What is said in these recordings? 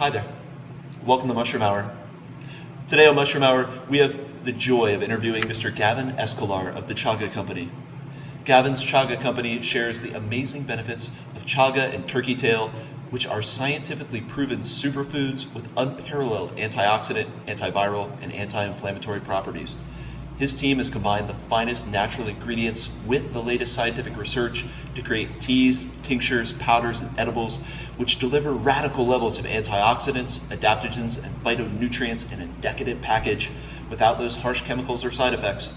Hi there. Welcome to Mushroom Hour. Today on Mushroom Hour, we have the joy of interviewing Mr. Gavin Escolar of the Chaga Company. Gavin's Chaga Company shares the amazing benefits of chaga and turkey tail, which are scientifically proven superfoods with unparalleled antioxidant, antiviral, and anti-inflammatory properties. His team has combined the finest natural ingredients with the latest scientific research to create teas, tinctures, powders, and edibles, which deliver radical levels of antioxidants, adaptogens, and phytonutrients in a decadent package without those harsh chemicals or side effects.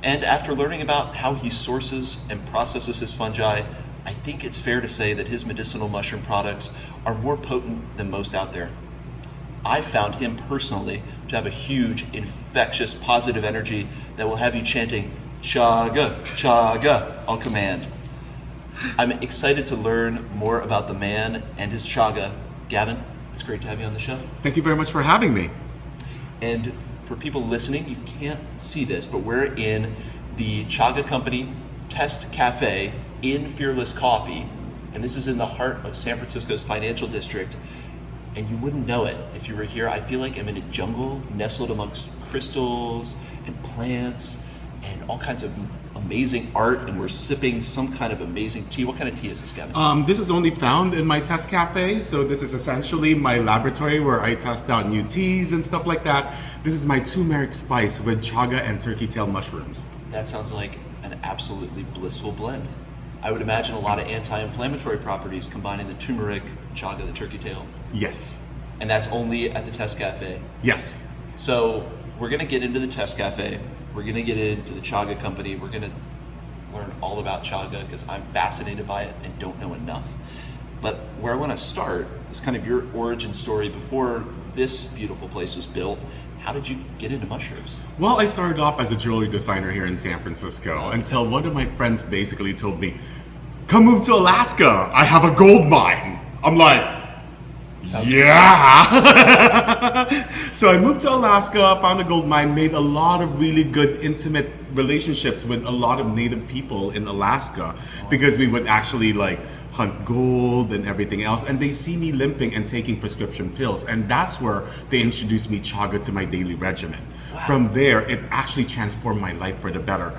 And after learning about how he sources and processes his fungi, I think it's fair to say that his medicinal mushroom products are more potent than most out there. I found him personally to have a huge, infectious, positive energy that will have you chanting Chaga, Chaga on command. I'm excited to learn more about the man and his chaga. Gavin, it's great to have you on the show. Thank you very much for having me. And for people listening, you can't see this, but we're in the Chaga Company Test Cafe in Fearless Coffee, and this is in the heart of San Francisco's financial district. And you wouldn't know it if you were here. I feel like I'm in a jungle nestled amongst crystals and plants and all kinds of amazing art, and we're sipping some kind of amazing tea. What kind of tea is this, Gavin? This is only found in my test cafe, so this is essentially my laboratory where I test out new teas and stuff like that. This is my turmeric spice with chaga and turkey tail mushrooms. That sounds like an absolutely blissful blend. I would imagine a lot of anti-inflammatory properties combining the turmeric, chaga, the turkey tail. Yes. And that's only at the Test Cafe. Yes. So we're going to get into the Test Cafe. We're going to get into the Chaga Company. We're going to learn all about chaga because I'm fascinated by it and don't know enough. But where I want to start is kind of your origin story before this beautiful place was built. How did you get into mushrooms? Well, I started off as a jewelry designer here in San Francisco until one of my friends basically told me, come move to Alaska. I have a gold mine. I'm like, Sounds yeah. So I moved to Alaska, found a gold mine, made a lot of really good intimate relationships with a lot of native people in Alaska because we would actually like hunt gold and everything else, and they see me limping and taking prescription pills, and that's where they introduced me chaga to my daily regimen. Wow. From there, it actually transformed my life for the better.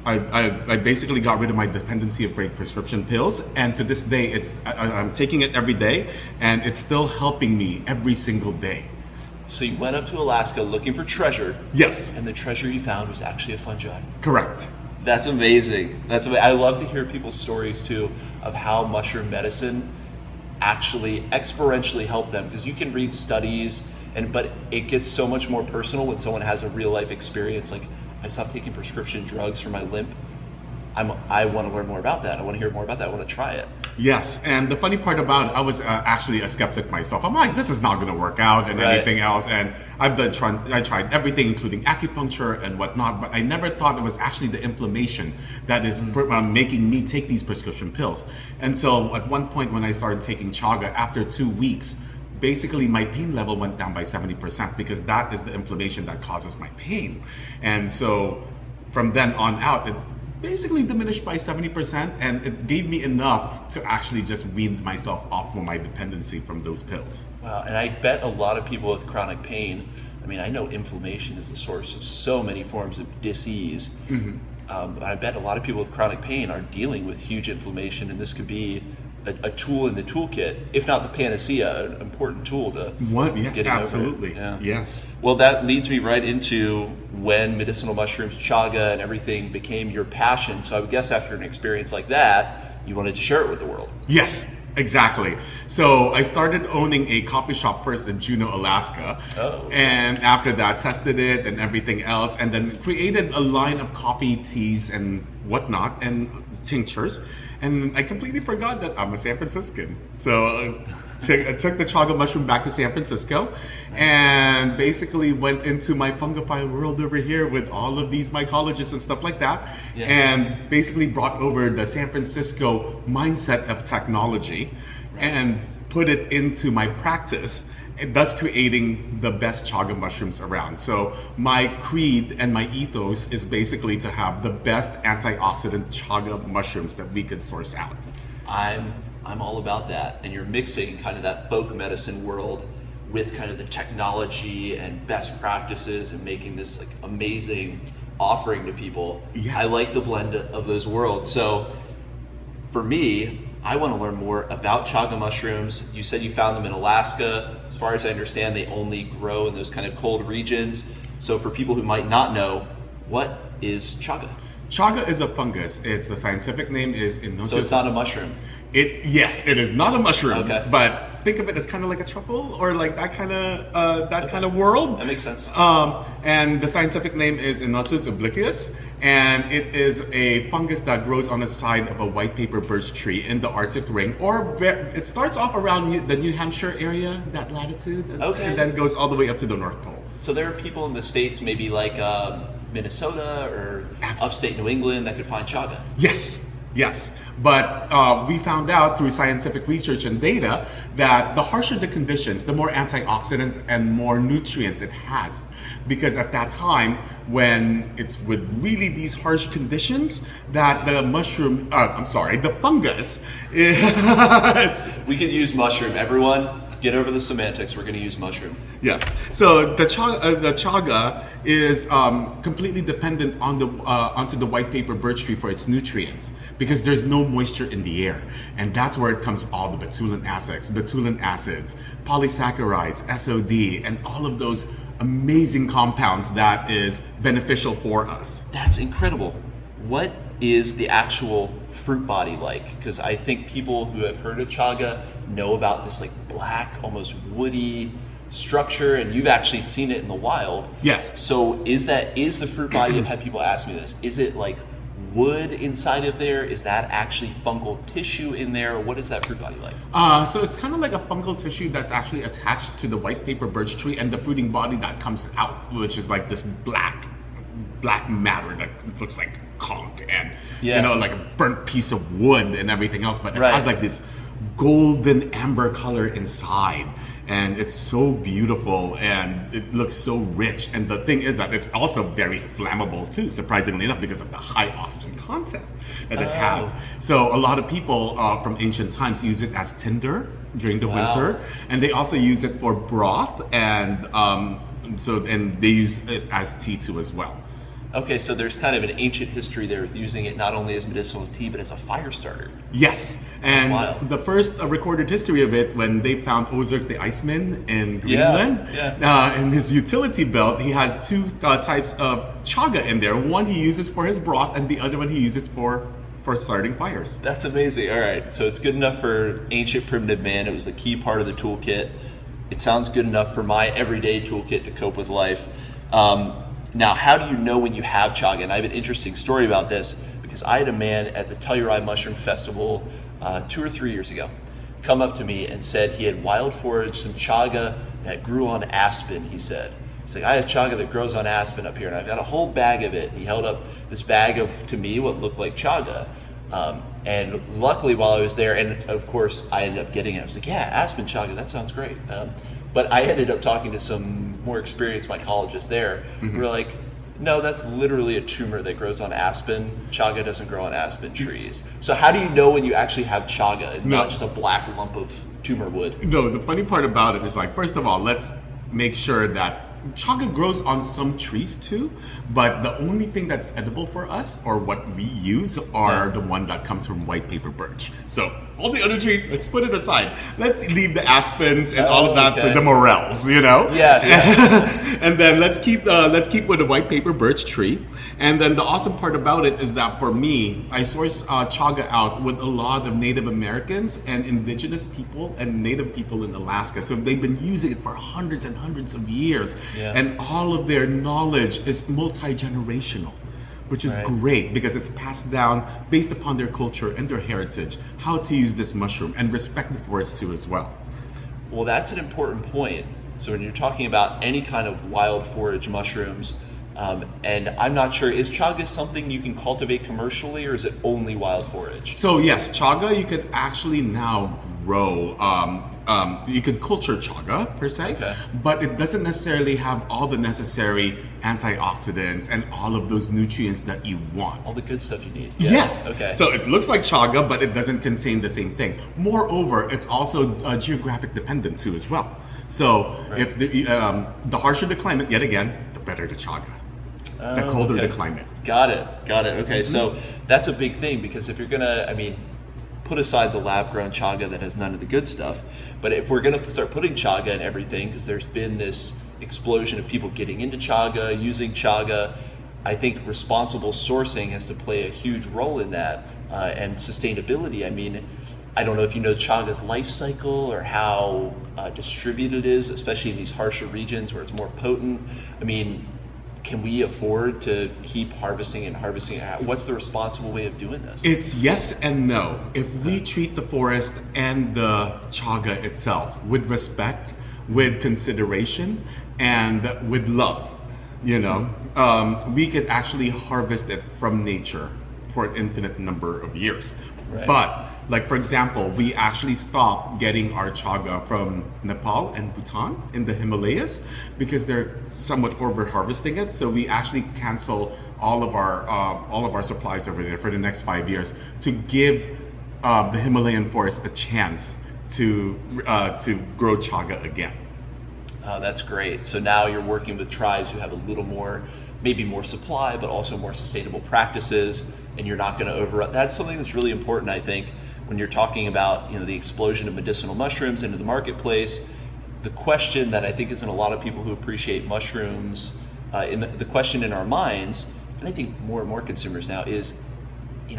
I basically got rid of my dependency of prescription pills, and to this day, I'm taking it every day, and it's still helping me every single day. So you went up to Alaska looking for treasure. Yes. And the treasure you found was actually a fungi. Correct. That's amazing. I love to hear people's stories too of how mushroom medicine actually exponentially helped them, because you can read studies, but it gets so much more personal when someone has a real life experience. Like, I stopped taking prescription drugs for my limp. I want to learn more about that. I want to hear more about that. I want to try it. Yes, and the funny part about it, I was actually a skeptic myself. I'm like, this is not going to work out and anything else. And I tried everything, including acupuncture and whatnot, but I never thought it was actually the inflammation that is making me take these prescription pills. Until at one point when I started taking chaga, after 2 weeks, basically my pain level went down by 70% because that is the inflammation that causes my pain. And so from then on out, it basically diminished by 70%, and it gave me enough to actually just wean myself off from my dependency from those pills. Wow, and I bet a lot of people with chronic pain, I mean, I know inflammation is the source of so many forms of disease, but I bet a lot of people with chronic pain are dealing with huge inflammation, and this could be a tool in the toolkit, if not the panacea, an important tool to yes, absolutely. Over it. Yeah. Yes. Well, that leads me right into when medicinal mushrooms, chaga, and everything became your passion. So I would guess after an experience like that, you wanted to share it with the world. Yes, exactly. So I started owning a coffee shop first in Juneau, Alaska. Oh. And after that, tested it and everything else, and then created a line of coffee, teas, and whatnot, and tinctures. And I completely forgot that I'm a San Franciscan. So I took the chaga mushroom back to San Francisco and basically went into my fungi world over here with all of these mycologists and stuff like that. Yeah. And basically brought over the San Francisco mindset of technology and put it into my practice, thus creating the best chaga mushrooms around. So my creed and my ethos is basically to have the best antioxidant chaga mushrooms that we could source out. I'm I'm all about that. And you're mixing kind of that folk medicine world with kind of the technology and best practices and making this like amazing offering to people. Yes. I like the blend of those worlds. So for me, I want to learn more about chaga mushrooms. You said you found them in Alaska. As far as I understand, they only grow in those kind of cold regions. So for people who might not know, what is chaga? Chaga is a fungus. Its the scientific name is Inonotus. So it's not a mushroom. Yes, it is not a mushroom. Okay. But think of it as kind of like a truffle or like that kind of world. That makes sense. And the scientific name is Inonotus obliquus, and it is a fungus that grows on the side of a white paper birch tree in the Arctic ring, or it starts off around the New Hampshire area, that latitude, and then goes all the way up to the North Pole. So there are people in the States, maybe like Minnesota or upstate New England, that could find chaga. Yes. But we found out through scientific research and data that the harsher the conditions, the more antioxidants and more nutrients it has. Because at that time, when it's with really these harsh conditions, that the the fungus, we could use mushroom. Everyone, get over the semantics. We're going to use mushroom. Yes. So the chaga is completely dependent on onto the white paper birch tree for its nutrients, because there's no moisture in the air, and that's where it comes all the betulin acids, polysaccharides, SOD, and all of those amazing compounds that is beneficial for us. That's incredible. What is the actual fruit body like? Because I think people who have heard of chaga know about this like black, almost woody structure, and you've actually seen it in the wild. Yes. So is the fruit body? I've had people ask me this. Is it like wood inside of there? Is that actually fungal tissue in there? What is that fruit body like? So it's kind of like a fungal tissue that's actually attached to the white paper birch tree, and the fruiting body that comes out, which is like this black matter that looks like conch and like a burnt piece of wood and everything else, but it has like this golden amber color inside, and it's so beautiful and it looks so rich. And the thing is that it's also very flammable too, surprisingly enough, because of the high oxygen content that it has. So a lot of people from ancient times use it as tinder during the winter, and they also use it for broth, and they use it as tea too as well. Okay, so there's kind of an ancient history there with using it not only as medicinal tea, but as a fire starter. Yes, and the first recorded history of it, when they found Ozark the Iceman in Greenland, in his utility belt, he has two types of chaga in there. One he uses for his broth, and the other one he uses for starting fires. That's amazing. All right, so it's good enough for ancient primitive man. It was a key part of the toolkit. It sounds good enough for my everyday toolkit to cope with life. Now, how do you know when you have chaga? And I have an interesting story about this, because I had a man at the Telluride Mushroom Festival 2 or 3 years ago come up to me and said he had wild foraged some chaga that grew on aspen, he said. He's like, I have chaga that grows on aspen up here, and I've got a whole bag of it. And he held up this bag of, to me, what looked like chaga. And luckily, while I was there, and of course, I ended up getting it. I was like, yeah, aspen chaga, that sounds great. But I ended up talking to some more experienced mycologists there. Mm-hmm. We're like, no, that's literally a tumor that grows on aspen. Chaga doesn't grow on aspen trees. So how do you know when you actually have chaga and not just a black lump of tumor wood? No, the funny part about it is, like, first of all, let's make sure that chaga grows on some trees too, but the only thing that's edible for us, or what we use, are the one that comes from white paper birch. So all the other trees, let's put it aside. Let's leave the aspens and all of that to the morels, and then let's keep with the white paper birch tree. And then the awesome part about it is that for me, I source chaga out with a lot of Native Americans and indigenous people and Native people in Alaska. So they've been using it for hundreds and hundreds of years. Yeah. And all of their knowledge is multi-generational, which is great, because it's passed down based upon their culture and their heritage, how to use this mushroom, and respect the forest too as well. Well, that's an important point. So when you're talking about any kind of wild forage mushrooms, and I'm not sure, is chaga something you can cultivate commercially, or is it only wild forage? So yes, chaga you can actually now grow you could culture chaga per se, but it doesn't necessarily have all the necessary antioxidants and all of those nutrients that you want. All the good stuff you need. Yes. Okay. So it looks like chaga, but it doesn't contain the same thing. Moreover, it's also geographic dependent too as well. So if the harsher the climate, yet again, the better the chaga. The colder the climate. Got it. Okay, so that's a big thing, because if you're gonna, put aside the lab-grown chaga that has none of the good stuff, but if we're gonna start putting chaga in everything, because there's been this explosion of people getting into chaga, using chaga, I think responsible sourcing has to play a huge role in that, and sustainability. I don't know if you know chaga's life cycle or how distributed it is, especially in these harsher regions where it's more potent. Can we afford to keep harvesting? What's the responsible way of doing this? It's yes and no. If we treat the forest and the chaga itself with respect, with consideration, and with love, we could actually harvest it from nature for an infinite number of years. Right. But, like for example, we actually stopped getting our chaga from Nepal and Bhutan in the Himalayas because they're somewhat over-harvesting it. So we actually cancel all of our supplies over there for the next 5 years to give the Himalayan forest a chance to grow chaga again. That's great. So now you're working with tribes who have a little more, maybe more supply, but also more sustainable practices, and you're not going to overrun. That's something that's really important, I think, when you're talking about the explosion of medicinal mushrooms into the marketplace. The question that I think is in a lot of people who appreciate mushrooms, the question in our minds, and I think more and more consumers now, is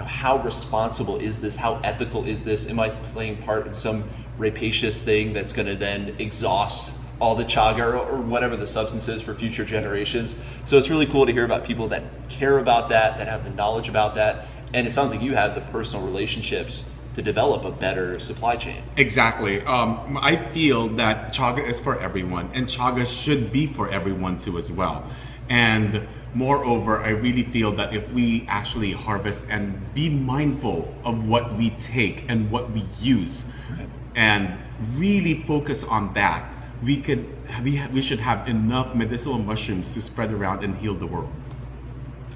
how responsible is this? How ethical is this? Am I playing part in some rapacious thing that's going to then exhaust all the chaga or whatever the substance is for future generations? So it's really cool to hear about people that care about that have the knowledge about that, and it sounds like you have the personal relationships to develop a better supply chain. Exactly. I feel that chaga is for everyone, and chaga should be for everyone too as well. And moreover, I really feel that if we actually harvest and be mindful of what we take and what we use, and really focus on that, we should have enough medicinal mushrooms to spread around and heal the world.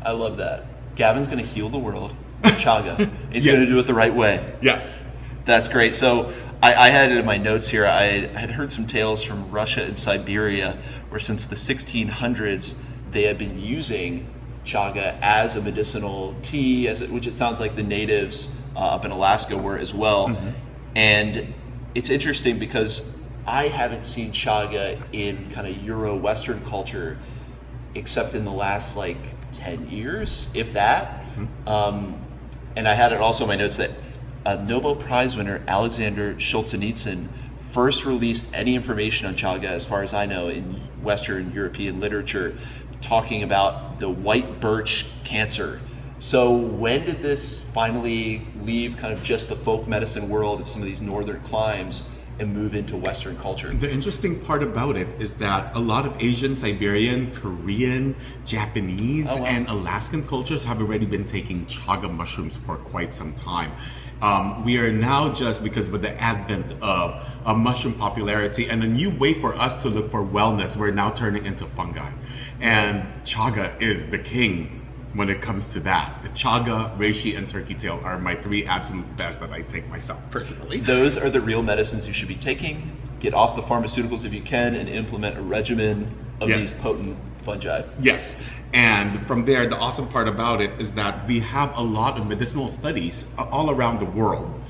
I love that. Gavin's going to heal the world with chaga. He's going to do it the right way. Yes. That's great. So I had it in my notes here. I had heard some tales from Russia and Siberia where since the 1600s they had been using chaga as a medicinal tea, which it sounds like the natives up in Alaska were as well. Mm-hmm. And it's interesting because I haven't seen chaga in kind of Euro-Western culture except in the last 10 years, if that. Mm-hmm. And I had it also in my notes that Nobel Prize winner Alexander Solzhenitsyn first released any information on chaga, as far as I know, in Western European literature, talking about the white birch cancer. So when did this finally leave kind of just the folk medicine world of some of these northern climes and move into Western culture? The interesting part about it is that a lot of Asian, Siberian, Korean, Japanese, and Alaskan cultures have already been taking chaga mushrooms for quite some time. We are now, just because of the advent of mushroom popularity and a new way for us to look for wellness, we're now turning into fungi. And chaga is the king when it comes to that. The chaga, reishi, and turkey tail are my three absolute best that I take myself personally. Those are the real medicines you should be taking. Get off the pharmaceuticals if you can and implement a regimen of these potent fungi. Yes. And from there, the awesome part about it is that we have a lot of medicinal studies all around the world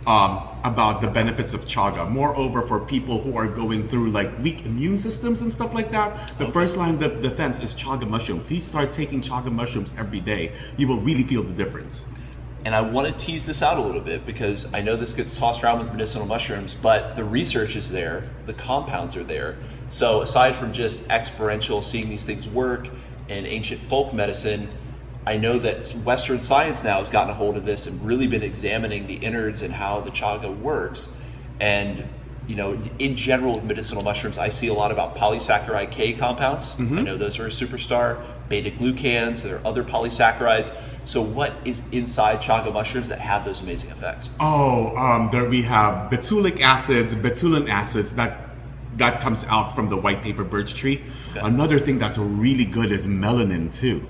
about the benefits of chaga. Moreover, for people who are going through weak immune systems and stuff like that, the first line of defense is chaga mushroom. If you start taking chaga mushrooms every day, you will really feel the difference. And I want to tease this out a little bit because I know this gets tossed around with medicinal mushrooms, but the research is there, the compounds are there. So aside from just experiential, seeing these things work in ancient folk medicine, I know that Western science now has gotten a hold of this and really been examining the innards and how the chaga works. And in general with medicinal mushrooms, I see a lot about polysaccharide K compounds. Mm-hmm. I know those are a superstar. beta-glucans, there are other polysaccharides. So what is inside chaga mushrooms that have those amazing effects? There we have betulinic acids that comes out from the white paper birch tree. Okay. Another thing that's really good is melanin too.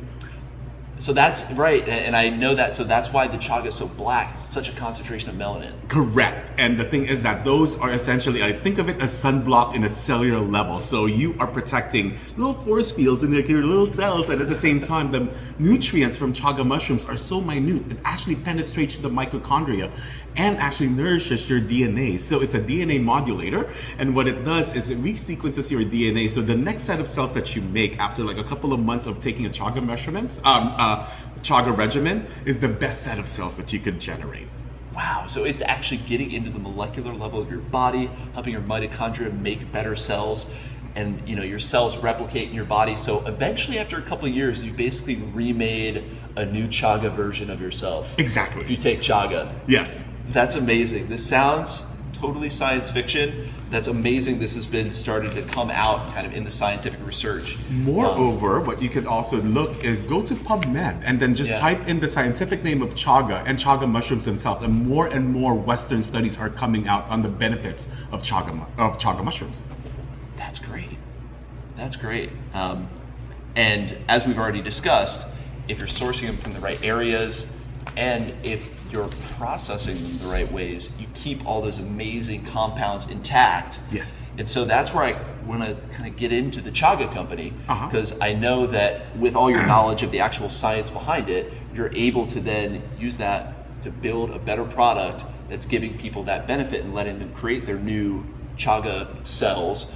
So that's right, and I know that, so that's why the chaga is so black. It's such a concentration of melanin. Correct. And the thing is that those are essentially, I think of it as sunblock in a cellular level. So you are protecting little force fields in your little cells, and at the same time, the nutrients from chaga mushrooms are so minute, it actually penetrates the mitochondria and actually nourishes your DNA. So it's a DNA modulator, and what it does is it resequences your DNA. So the next set of cells that you make after like a couple of months of taking a chaga chaga regimen is the best set of cells that you could generate. Wow, so it's actually getting into the molecular level of your body, helping your mitochondria make better cells, and your cells replicate in your body. So eventually, after a couple of years, you basically remade a new chaga version of yourself. Exactly. If you take chaga. Yes. That's amazing. This sounds totally science fiction. That's amazing. This has been started to come out kind of in the scientific research. Moreover, what you could also look is go to PubMed and then just type in the scientific name of chaga and chaga mushrooms themselves, and more Western studies are coming out on the benefits of chaga mushrooms. That's great. That's great. And as we've already discussed, if you're sourcing them from the right areas, and if you're processing them the right ways, you keep all those amazing compounds intact. Yes. And so that's where I want to kind of get into the Chaga company, because I know that with all your knowledge of the actual science behind it, you're able to then use that to build a better product that's giving people that benefit and letting them create their new Chaga cells.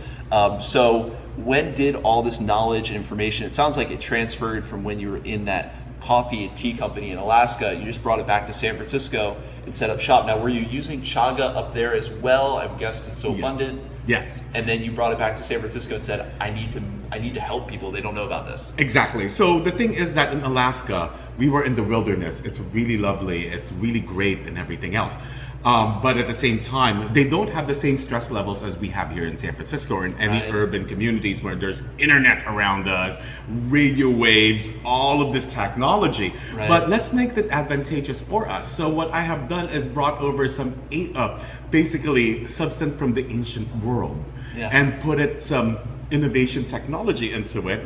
So when did all this knowledge and information, it sounds like it transferred from when you were in that coffee and tea company in Alaska, you just brought it back to San Francisco and set up shop. Now, were you using chaga up there as well? I guess it's so abundant. Yes. And then you brought it back to San Francisco and said, I need to help people. They don't know about this. Exactly. So the thing is that in Alaska, we were in the wilderness. It's really lovely. It's really great and everything else. But at the same time, they don't have the same stress levels as we have here in San Francisco or in any urban communities where there's internet around us, radio waves, all of this technology. Right. But let's make that advantageous for us. So what I have done is brought over some basically substance from the ancient world and put it some innovation technology into it.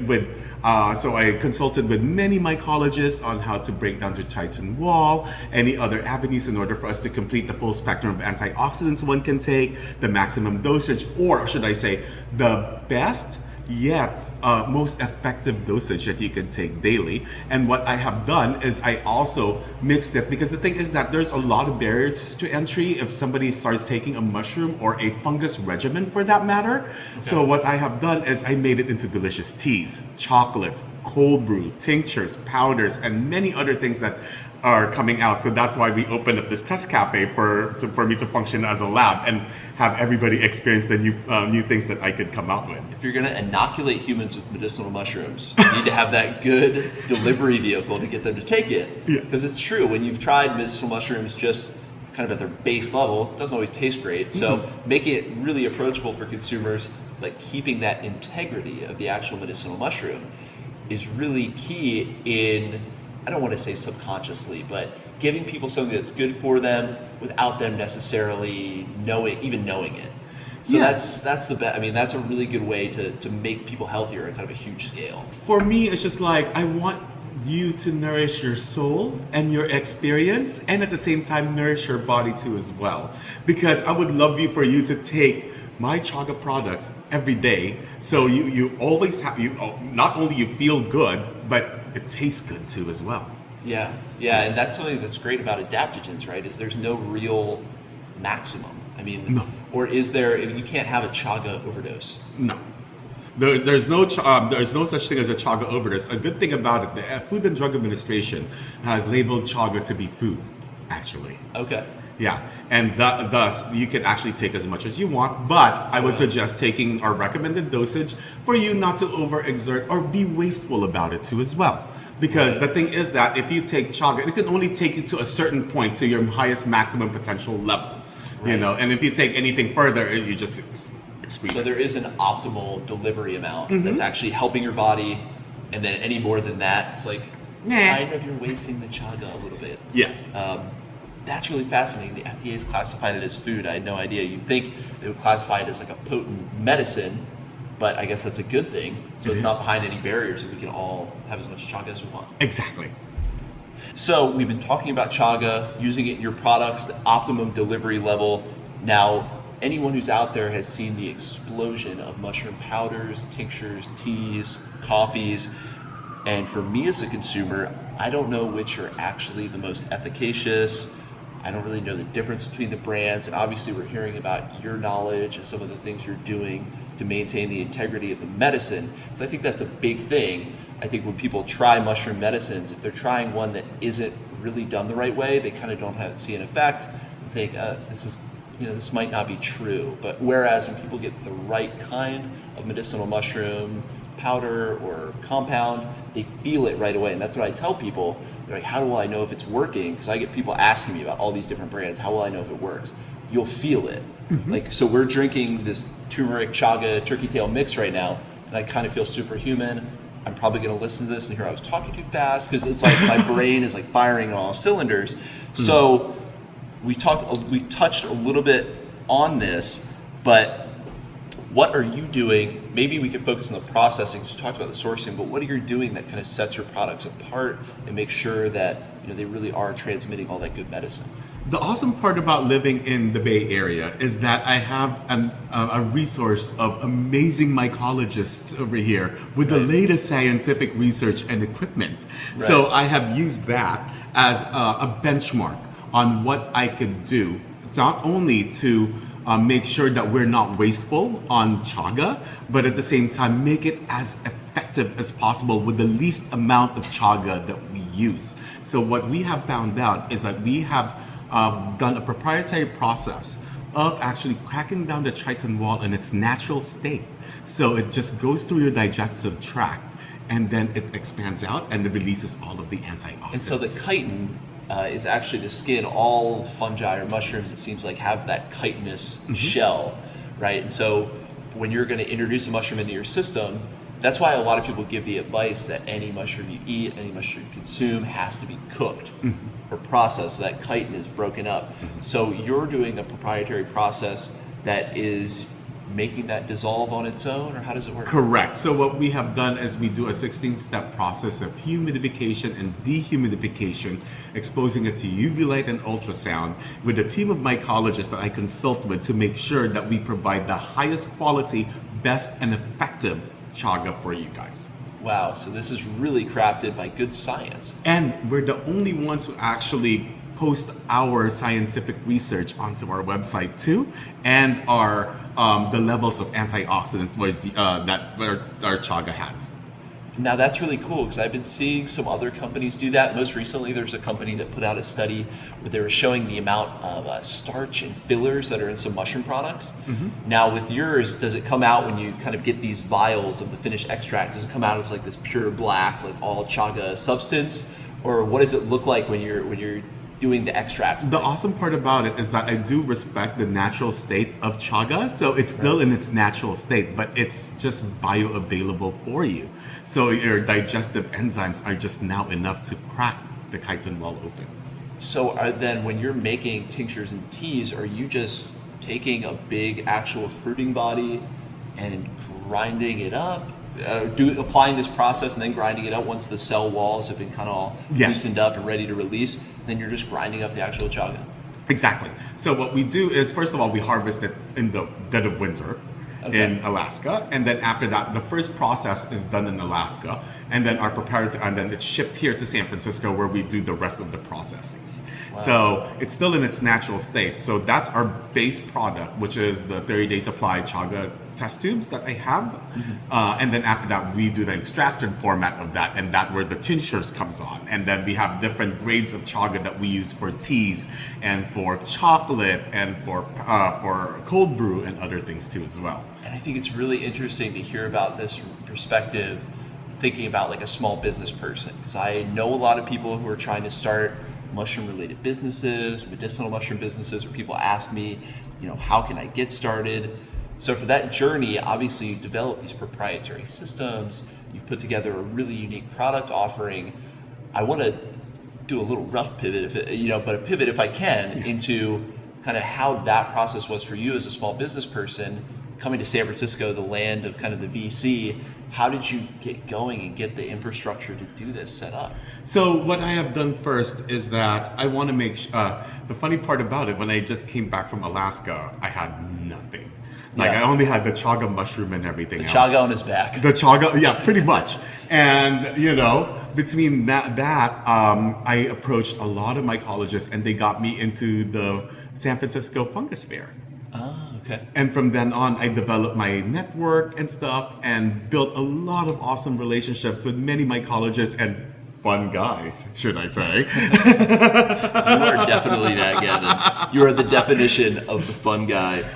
So I consulted with many mycologists on how to break down the chitin wall, any other avenues in order for us to complete the full spectrum of antioxidants one can take, the maximum dosage, or should I say, the best yet most effective dosage that you can take daily. And what I have done is I also mixed it, because the thing is that there's a lot of barriers to entry if somebody starts taking a mushroom or a fungus regimen for that matter. Okay. So what I have done is I made it into delicious teas, chocolates, cold brew, tinctures, powders, and many other things that are coming out. So that's why we opened up this test cafe for me to function as a lab and have everybody experience the new things that I could come out with. If you're going to inoculate humans with medicinal mushrooms, you need to have that good delivery vehicle to get them to take it. Because it's true, when you've tried medicinal mushrooms just kind of at their base level, it doesn't always taste great. So making it really approachable for consumers, like keeping that integrity of the actual medicinal mushroom, is really key in, I don't want to say subconsciously, but giving people something that's good for them without them necessarily knowing it. So that's the best. I mean, that's a really good way to make people healthier on kind of a huge scale. For me, it's just like, I want you to nourish your soul and your experience, and at the same time nourish your body too as well. Because I would love for you to take my chaga products every day, so you always have, not only you feel good, but it tastes good too as well. Yeah, and that's something that's great about adaptogens, right? Is there's no real maximum. I mean, no. Or is there? I mean, you can't have a chaga overdose. No. There's no such thing as a chaga overdose. A good thing about it, the Food and Drug Administration has labeled chaga to be food, actually. Okay. Yeah, and thus you can actually take as much as you want, but I would suggest taking our recommended dosage for you not to overexert or be wasteful about it too as well. Because the thing is that if you take chaga, it can only take you to a certain point, to your highest maximum potential level, and if you take anything further, you just excrete. So there is an optimal delivery amount that's actually helping your body and then any more than that, it's like, Nah. kind of you're wasting the chaga a little bit. Yes. That's really fascinating. The FDA has classified it as food. I had no idea. You'd think they would classify it as like a potent medicine, but I guess that's a good thing. So it's not behind any barriers, and we can all have as much chaga as we want. Exactly. So we've been talking about chaga, using it in your products, the optimum delivery level. Now, anyone who's out there has seen the explosion of mushroom powders, tinctures, teas, coffees. And for me as a consumer, I don't know which are actually the most efficacious. I don't really know the difference between the brands. And obviously we're hearing about your knowledge and some of the things you're doing to maintain the integrity of the medicine. So I think that's a big thing. I think when people try mushroom medicines, if they're trying one that isn't really done the right way, they kind of don't see an effect and think, this might not be true. But whereas when people get the right kind of medicinal mushroom, powder or compound, they feel it right away. And that's what I tell people. They're like, how will I know if it's working? Because I get people asking me about all these different brands. How will I know if it works? You'll feel it. So we're drinking this turmeric chaga turkey tail mix right now, and I kind of feel superhuman. I'm probably going to listen to this and hear I was talking too fast, because it's like my brain is like firing on all cylinders. So we touched a little bit on this, but what are you doing? Maybe we could focus on the processing. So we talked about the sourcing, but what are you doing that kind of sets your products apart and make sure that they really are transmitting all that good medicine? The awesome part about living in the Bay Area is that I have a resource of amazing mycologists over here with the latest scientific research and equipment. So I have used that as a benchmark on what I could do, not only to make sure that we're not wasteful on chaga, but at the same time make it as effective as possible with the least amount of chaga that we use. So what we have found out is that we have done a proprietary process of actually cracking down the chitin wall in its natural state. So it just goes through your digestive tract, and then it expands out and it releases all of the antioxidants. And so the chitin is actually the skin. All fungi or mushrooms, it seems like, have that chitinous shell, right? And so when you're going to introduce a mushroom into your system, that's why a lot of people give the advice that any mushroom you eat, any mushroom you consume, has to be cooked or processed, so that chitin is broken up. So you're doing a proprietary process that is making that dissolve on its own, or how does it work? Correct. So what we have done is we do a 16-step process of humidification and dehumidification, exposing it to UV light and ultrasound with a team of mycologists that I consult with to make sure that we provide the highest quality, best and effective chaga for you guys. Wow, so this is really crafted by good science. And we're the only ones who actually post our scientific research onto our website too, and our the levels of antioxidants that our chaga has. Now that's really cool, because I've been seeing some other companies do that. Most recently, there's a company that put out a study where they were showing the amount of starch and fillers that are in some mushroom products. Now with yours, does it come out when you kind of get these vials of the finished extract? Does it come out as like this pure black, like all chaga substance, or what does it look like when you're doing the extracts? The awesome part about it is that I do respect the natural state of chaga, so it's still in its natural state, but it's just bioavailable for you. So your digestive enzymes are just now enough to crack the chitin wall open. So then when you're making tinctures and teas, are you just taking a big actual fruiting body and grinding it up? Applying this process and then grinding it up once the cell walls have been kind of all loosened up and ready to release, then you're just grinding up the actual chaga? Exactly. So what we do is, first of all, we harvest it in the dead of winter in Alaska, and then after that, the first process is done in Alaska, and then and then it's shipped here to San Francisco, where we do the rest of the processings. Wow. So it's still in its natural state. So that's our base product, which is the 30-day supply chaga test tubes that I have, and then after that we do the extracted format of that, and that where the tinctures comes on, and then we have different grades of chaga that we use for teas and for chocolate and for cold brew and other things too as well. And I think it's really interesting to hear about this perspective, thinking about like a small business person, because I know a lot of people who are trying to start mushroom related businesses, medicinal mushroom businesses, where people ask me, how can I get started? So for that journey, obviously you develop these proprietary systems, You've put together a really unique product offering. I want to do a little rough pivot, but a pivot if I can, into kind of how that process was for you as a small business person coming to San Francisco, the land of kind of the VC. How did you get going and get the infrastructure to do this set up? So what I have done first is that I want to make the funny part about it, when I just came back from Alaska, I had nothing. I only had the chaga mushroom and everything else. Chaga on his back. The chaga, yeah, pretty much. And, between that, I approached a lot of mycologists, and they got me into the San Francisco Fungus Fair. Okay. And from then on, I developed my network and stuff and built a lot of awesome relationships with many mycologists and fun guys, should I say. You are definitely that, Gavin. You are the definition of the fun guy.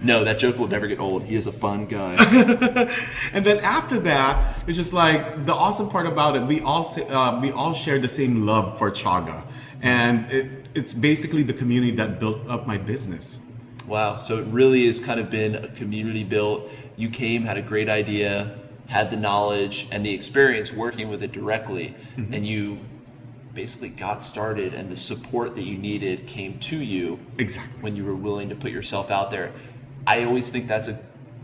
No, that joke will never get old. He is a fun guy. And then after that, it's just like the awesome part about it, we all share the same love for chaga. And it's basically the community that built up my business. Wow. So it really has kind of been a community built. You came, had a great idea, had the knowledge and the experience working with it directly, and you basically got started, and the support that you needed came to you exactly when you were willing to put yourself out there. I always think that's a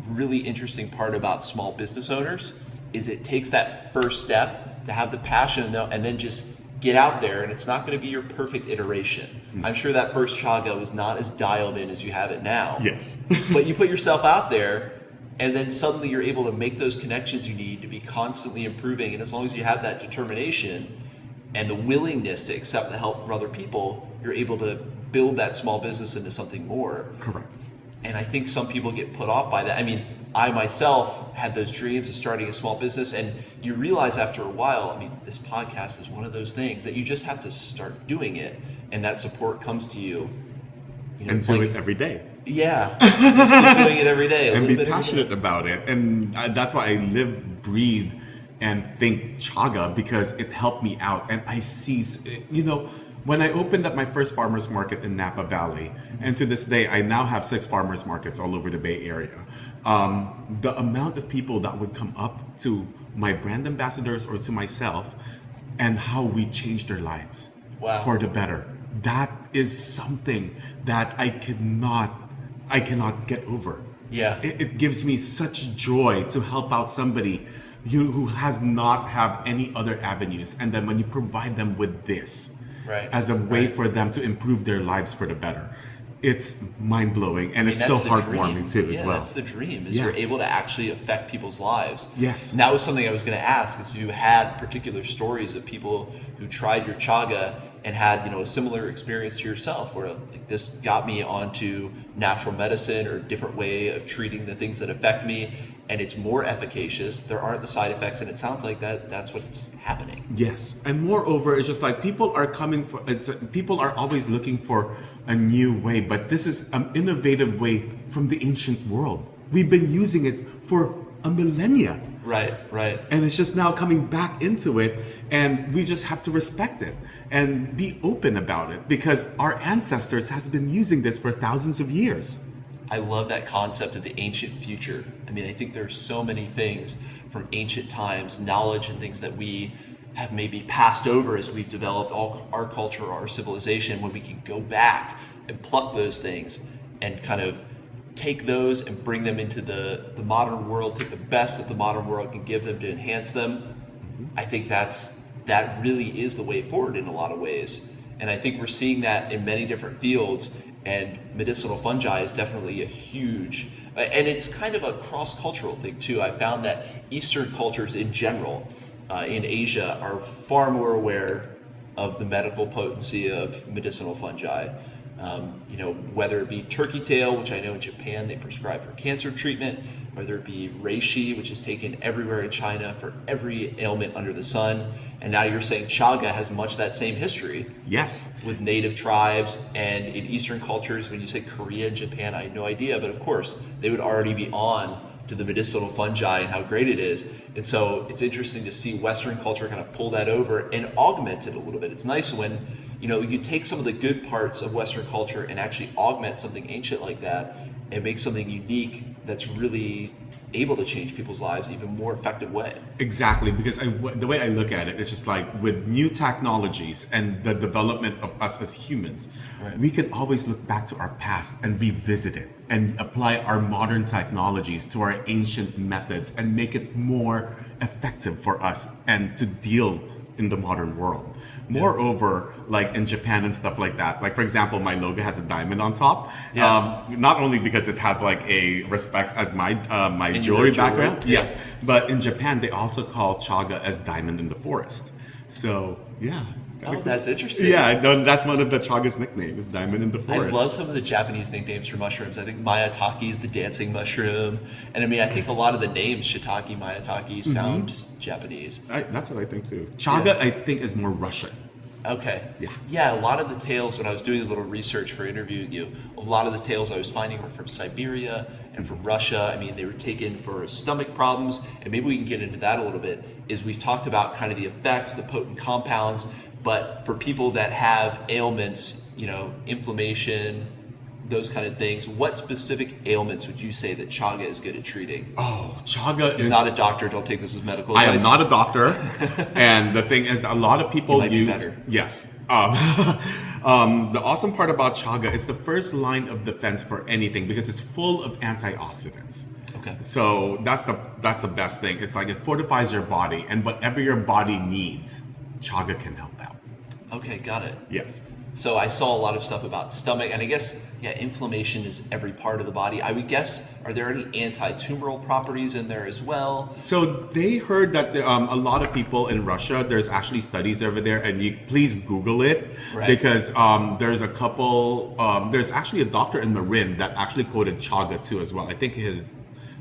really interesting part about small business owners, is it takes that first step to have the passion and then just get out there, and it's not going to be your perfect iteration. I'm sure that first chaga was not as dialed in as you have it now. Yes. But you put yourself out there, and then suddenly you're able to make those connections you need to be constantly improving. And as long as you have that determination and the willingness to accept the help from other people, you're able to build that small business into something more. Correct. And I think some people get put off by that. I mean, I myself had those dreams of starting a small business, and you realize after a while, this podcast is one of those things that you just have to start doing it, and that support comes to you. And do it every day. Yeah, just doing it every day. And be passionate about it. And that's why I live, breathe, and think chaga, because it helped me out. And I see, when I opened up my first farmer's market in Napa Valley, and to this day, I now have 6 farmer's markets all over the Bay Area. The amount of people that would come up to my brand ambassadors or to myself, and how we changed their lives for the better. That is something that I cannot get over. Yeah. It gives me such joy to help out somebody who has not have any other avenues, and then when you provide them with this as a way for them to improve their lives for the better, it's mind-blowing, and it's so heartwarming too as well. That's the dream, is you're able to actually affect people's lives. Yes. And that was something I was going to ask, is you had particular stories of people who tried your chaga and had a similar experience to yourself, where this got me onto natural medicine or a different way of treating the things that affect me, and it's more efficacious. There aren't the side effects, and it sounds like that's what's happening. Yes, and moreover, it's just like people are always looking for a new way, but this is an innovative way from the ancient world. We've been using it for a millennia. Right. And it's just now coming back into it, and we just have to respect it and be open about it, because our ancestors has been using this for thousands of years. I love that concept of the ancient future. I think there's so many things from ancient times, knowledge and things that we have maybe passed over as we've developed all our culture, our civilization, when we can go back and pluck those things and kind of take those and bring them into the modern world, take the best that the modern world can give them to enhance them. I think that really is the way forward in a lot of ways. And I think we're seeing that in many different fields, and medicinal fungi is definitely a huge, and it's kind of a cross-cultural thing too. I found that Eastern cultures in general, in Asia, are far more aware of the medical potency of medicinal fungi. Whether it be turkey tail, which I know in Japan they prescribe for cancer treatment, whether it be reishi, which is taken everywhere in China for every ailment under the sun. And now you're saying chaga has much that same history. Yes. With native tribes, and in Eastern cultures, when you say Korea and Japan, I had no idea, but of course they would already be on to the medicinal fungi and how great it is. And so it's interesting to see Western culture kind of pull that over and augment it a little bit. It's nice when you take some of the good parts of Western culture and actually augment something ancient like that and make something unique that's really able to change people's lives in an even more effective way. Exactly, because the way I look at it, it's just like with new technologies and the development of us as humans, Right. we can always look back to our past and revisit it and apply our modern technologies to our ancient methods and make it more effective for us and to deal in the modern world. Moreover, like in Japan and stuff like that, like for example, my logo has a diamond on top. Yeah. Not only because it has like a respect as my my In jewelry your jewelry, background, yeah. but in Japan they also call chaga as diamond in the forest. So yeah. it's kinda Oh, cool. that's interesting. Yeah, that's one of the chaga's nicknames, diamond in the I forest. love some of the Japanese nicknames for mushrooms. I think Mayatake is the dancing mushroom. And I mean, I think a lot of the names, shiitake, Mayatake, sound Japanese. That's what I think too. Chaga, Yeah. I think, is more Russian. Okay. Yeah. Yeah, a lot of the tales, when I was doing a little research for interviewing you, a lot of the tales I was finding were from Siberia and from Russia. I mean, they were taken for stomach problems, and maybe we can get into that a little bit, is we've talked about kind of the effects, the potent compounds, but for people that have ailments, inflammation, those kind of things, what specific ailments would you say that chaga is good at treating? Oh, chaga He's is not a doctor, don't take this as medical I advice. am not a doctor, and the thing is, a lot of people You might be use better. yes. The awesome part about chaga, it's the first line of defense for anything because it's full of antioxidants. Okay. So that's the best thing. It's like it fortifies your body, and whatever your body needs, chaga can help out. Okay, got it. Yes. So I saw a lot of stuff about stomach, and I guess, inflammation is every part of the body. I would guess, are there any anti-tumoral properties in there as well? So they heard that a lot of people in Russia, there's actually studies over there, and you please Google it Right. because there's a couple. There's actually a doctor in Marin that actually quoted chaga too as well. I think his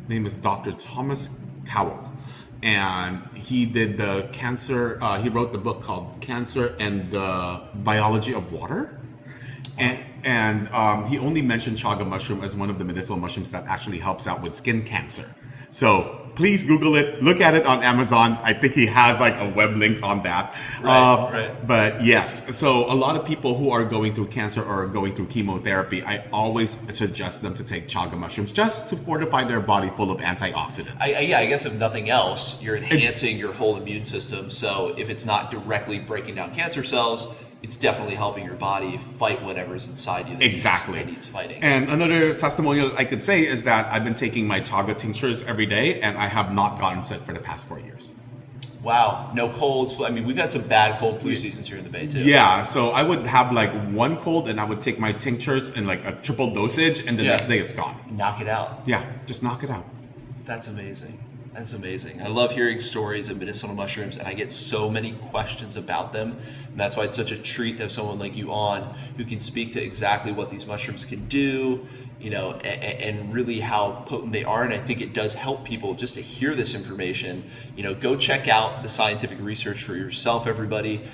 name is Dr. Thomas Cowell, and he did the cancer. He wrote the book called "Cancer and the Biology of Water." And he only mentioned chaga mushroom as one of the medicinal mushrooms that actually helps out with skin cancer. So please Google it. Look at it on Amazon. I think he has like a web link on that. Right. But yes, so a lot of people who are going through cancer or going through chemotherapy, I always suggest them to take chaga mushrooms just to fortify their body full of antioxidants. I guess if nothing else, you're enhancing your whole immune system. So if it's not directly breaking down cancer cells, it's definitely helping your body fight whatever's inside you that Exactly. needs fighting. And another testimonial I could say is that I've been taking my chaga tinctures every day, and I have not gotten sick for the past 4 years. Wow, no colds. I mean, we've had some bad cold flu seasons here in the Bay too. Yeah, so I would have like one cold, and I would take my tinctures in like a triple dosage, and the Yeah. next day it's gone. Knock it out. Yeah, just knock it out. That's amazing. That's amazing. I love hearing stories of medicinal mushrooms, and I get so many questions about them. And that's why it's such a treat to have someone like you on who can speak to exactly what these mushrooms can do, and really how potent they are. And I think it does help people just to hear this information. Go check out the scientific research for yourself, everybody.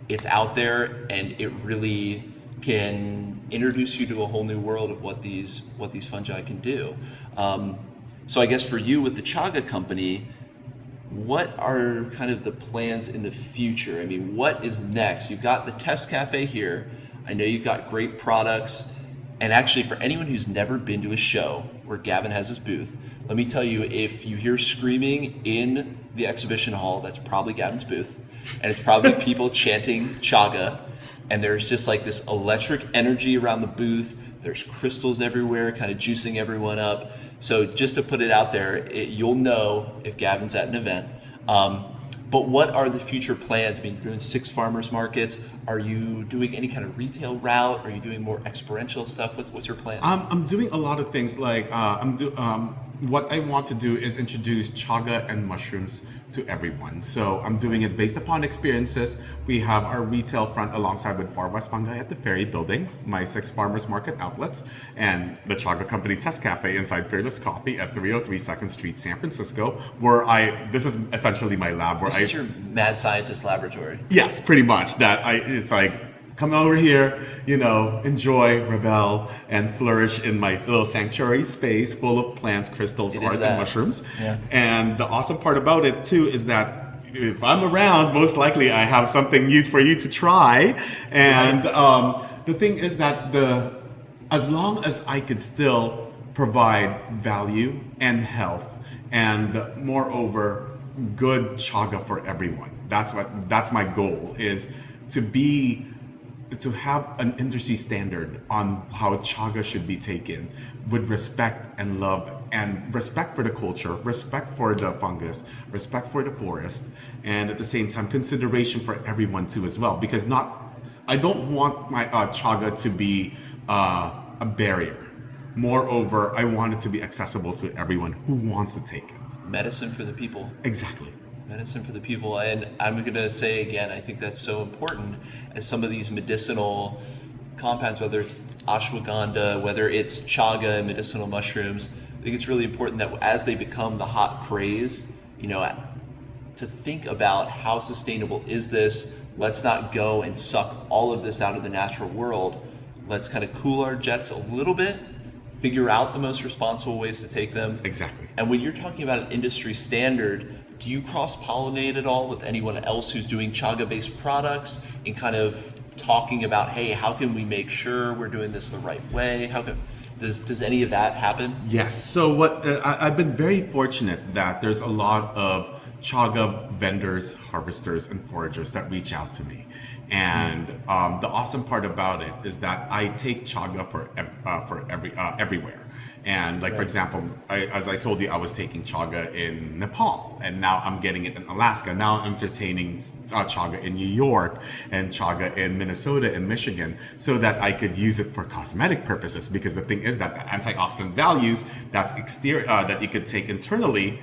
It's out there, and it really can introduce you to a whole new world of what these fungi can do. So I guess for you with the Chaga company, what are kind of the plans in the future? I mean, what is next? You've got the test cafe here. I know you've got great products. And actually, for anyone who's never been to a show where Gavin has his booth, let me tell you, if you hear screaming in the exhibition hall, that's probably Gavin's booth. And it's probably people chanting Chaga. And there's just like this electric energy around the booth. There's crystals everywhere, kind of juicing everyone up. So just to put it out there, you'll know if Gavin's at an event. But what are the future plans? I mean, you're doing 6 farmers markets. Are you doing any kind of retail route? Are you doing more experiential stuff? What's your plan? I'm doing a lot of things. Like what I want to do is introduce chaga and mushrooms to everyone. So I'm doing it based upon experiences. We have our retail front alongside with Far West Fungi at the Ferry Building, my 6 farmers market outlets, and the Chaga Company Test Cafe inside Fearless Coffee at 303 2nd Street, San Francisco, where this is essentially my lab. Where This is your mad scientist laboratory. Yes, pretty much. It's like, come over here, enjoy, revel, and flourish in my little sanctuary space full of plants, crystals, art, and mushrooms. Yeah. And the awesome part about it, too, is that if I'm around, most likely I have something new for you to try. And the thing is that as long as I could still provide value and health and moreover, good chaga for everyone. That's my goal, is to have an industry standard on how chaga should be taken with respect and love, and respect for the culture, respect for the fungus, respect for the forest, and at the same time consideration for everyone too as well. Because I don't want my chaga to be a barrier. Moreover, I want it to be accessible to everyone who wants to take it. Medicine for the people. Exactly. Medicine for the people. And I'm going to say again, I think that's so important, as some of these medicinal compounds, whether it's ashwagandha, whether it's chaga, medicinal mushrooms, I think it's really important that as they become the hot craze, to think about how sustainable is this. Let's not go and suck all of this out of the natural world. Let's kind of cool our jets a little bit, figure out the most responsible ways to take them. Exactly. And when you're talking about an industry standard, do you cross-pollinate at all with anyone else who's doing chaga-based products in kind of talking about, hey, how can we make sure we're doing this the right way? Does any of that happen? Yes. So I've been very fortunate that there's a lot of chaga vendors, harvesters, and foragers that reach out to me. And the awesome part about it is that I take chaga for everywhere. And for example, as I told you, I was taking chaga in Nepal, and now I'm getting it in Alaska. Now I'm entertaining chaga in New York and chaga in Minnesota and Michigan, so that I could use it for cosmetic purposes. Because the thing is that the antioxidant values that's exterior that you could take internally,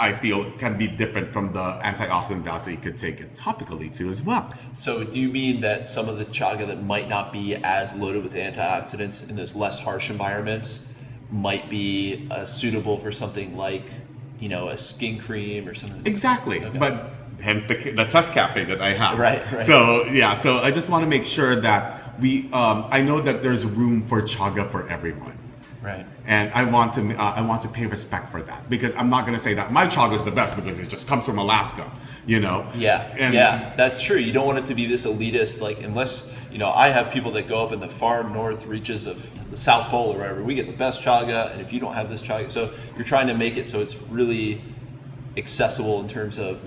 I feel can be different from the antioxidant values that you could take it topically too as well. So do you mean that some of the chaga that might not be as loaded with antioxidants in those less harsh environments might be suitable for something like, a skin cream or something? Exactly. Okay. But hence the test cafe that I have. Right. So I just want to make sure that I know that there's room for chaga for everyone. Right. And I want to pay respect for that, because I'm not going to say that my chaga is the best because it just comes from Alaska, Yeah, that's true. You don't want it to be this elitist, unless, I have people that go up in the far north reaches of the South Pole or wherever. We get the best chaga, and if you don't have this chaga, so you're trying to make it so it's really accessible in terms of,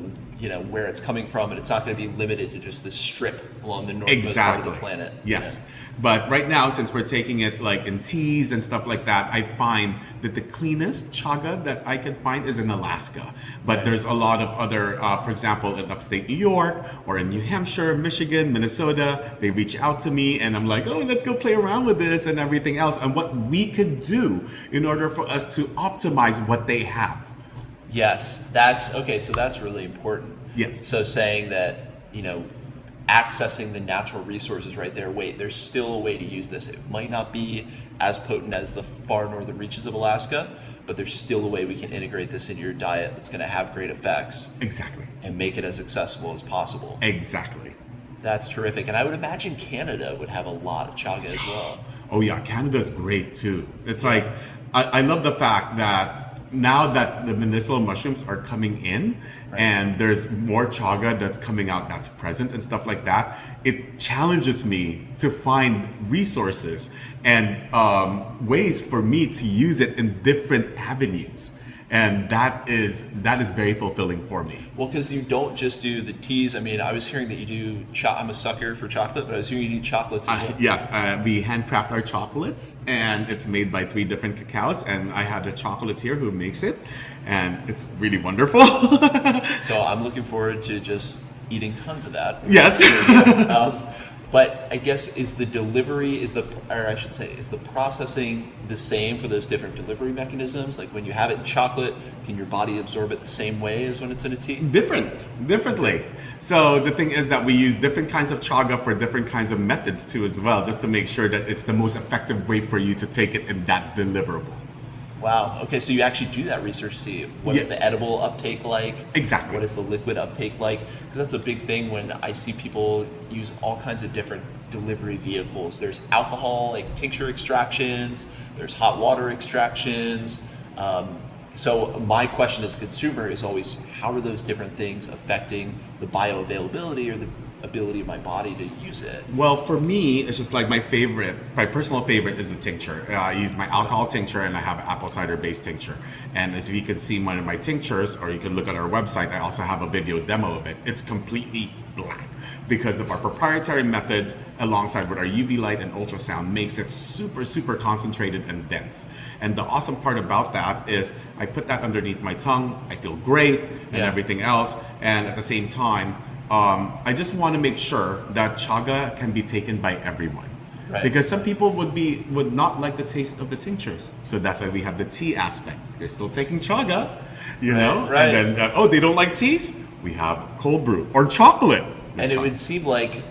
where it's coming from, and it's not going to be limited to just this strip along the northwest part of the planet. Yes. But right now, since we're taking it in teas and stuff like that, I find that the cleanest chaga that I can find is in Alaska. But there's a lot of other, for example, in upstate New York or in New Hampshire, Michigan, Minnesota, they reach out to me and I'm like, oh, let's go play around with this and everything else, and what we could do in order for us to optimize what they have. Yes, that's okay. So that's really important. Yes. So saying that, accessing the natural resources right there. Wait, there's still a way to use this. It might not be as potent as the far northern reaches of Alaska, but there's still a way we can integrate this into your diet that's going to have great effects. Exactly. And make it as accessible as possible. Exactly. That's terrific. And I would imagine Canada would have a lot of chaga as well. Oh yeah, Canada's great too. It's I love the fact that now that the medicinal mushrooms are coming in, and there's more chaga that's coming out that's present and stuff like that, it challenges me to find resources and ways for me to use it in different avenues. And that is very fulfilling for me. Well, because you don't just do the teas. I mean, I was hearing that you do, I'm a sucker for chocolate, but I was hearing you do chocolates as well. Yes, we handcraft our chocolates, and it's made by 3 different cacaos, and I have a chocolatier who makes it, and it's really wonderful. So I'm looking forward to just eating tons of that. Yes. But I guess is the processing the same for those different delivery mechanisms? Like when you have it in chocolate, can your body absorb it the same way as when it's in a tea? Differently. So the thing is that we use different kinds of chaga for different kinds of methods too as well, just to make sure that it's the most effective way for you to take it in that deliverable. Wow. Okay, so you actually do that research. See, what is the edible uptake like? Exactly. What is the liquid uptake like? Because that's a big thing when I see people use all kinds of different delivery vehicles. There's alcohol, like tincture extractions. There's hot water extractions. So my question as a consumer is always, how are those different things affecting the bioavailability or the ability of my body to use it. Well, for me, it's just like my personal favorite is the tincture. I use my alcohol tincture and I have apple cider based tincture. And as you can see one of my tinctures, or you can look at our website, I also have a video demo of it. It's completely black because of our proprietary methods alongside with our UV light and ultrasound makes it super, super concentrated and dense. And the awesome part about that is I put that underneath my tongue, I feel great and everything else. And at the same time, I just want to make sure that chaga can be taken by everyone. Right. Because some people would not like the taste of the tinctures. So that's why we have the tea aspect. They're still taking chaga, you know? Right. And then, they don't like teas? We have cold brew or chocolate. And it would seem like,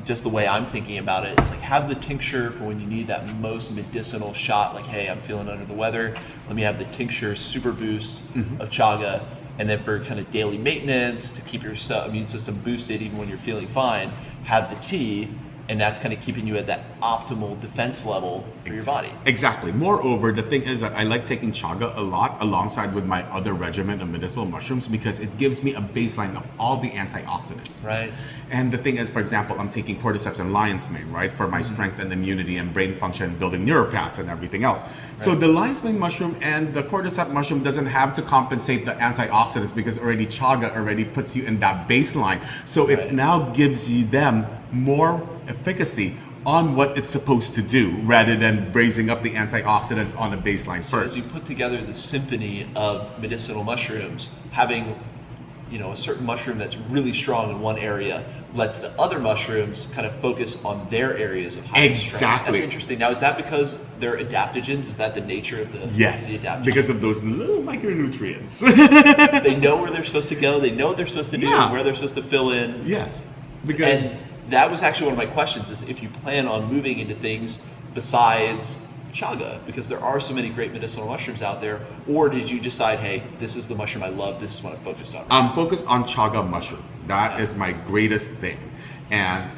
just the way I'm thinking about it, it's like have the tincture for when you need that most medicinal shot, like, hey, I'm feeling under the weather, let me have the tincture super boost of chaga. And then for kind of daily maintenance, to keep your immune system boosted even when you're feeling fine, have the tea, and that's kind of keeping you at that optimal defense level for your body. Exactly. Moreover, the thing is that I like taking chaga a lot alongside with my other regimen of medicinal mushrooms because it gives me a baseline of all the antioxidants. Right. And the thing is, for example, I'm taking cordyceps and lion's mane, right, for my strength and immunity and brain function, building neuropaths and everything else. Right. So the lion's mane mushroom and the cordyceps mushroom doesn't have to compensate the antioxidants because already chaga already puts you in that baseline. So it now gives you them more efficacy on what it's supposed to do rather than raising up the antioxidants on a baseline so first. As you put together the symphony of medicinal mushrooms, having a certain mushroom that's really strong in one area lets the other mushrooms kind of focus on their areas of high strength. Exactly. That's interesting. Now, is that because they're adaptogens? Is that the nature of the adaptogens? Because of those little micronutrients. They know where they're supposed to go. They know what they're supposed to do, where they're supposed to fill in. Yes. And that was actually one of my questions, is if you plan on moving into things besides chaga, because there are so many great medicinal mushrooms out there, or did you decide, hey, this is the mushroom I love, this is what I'm focused on? I'm focused on chaga mushroom. That is my greatest thing. And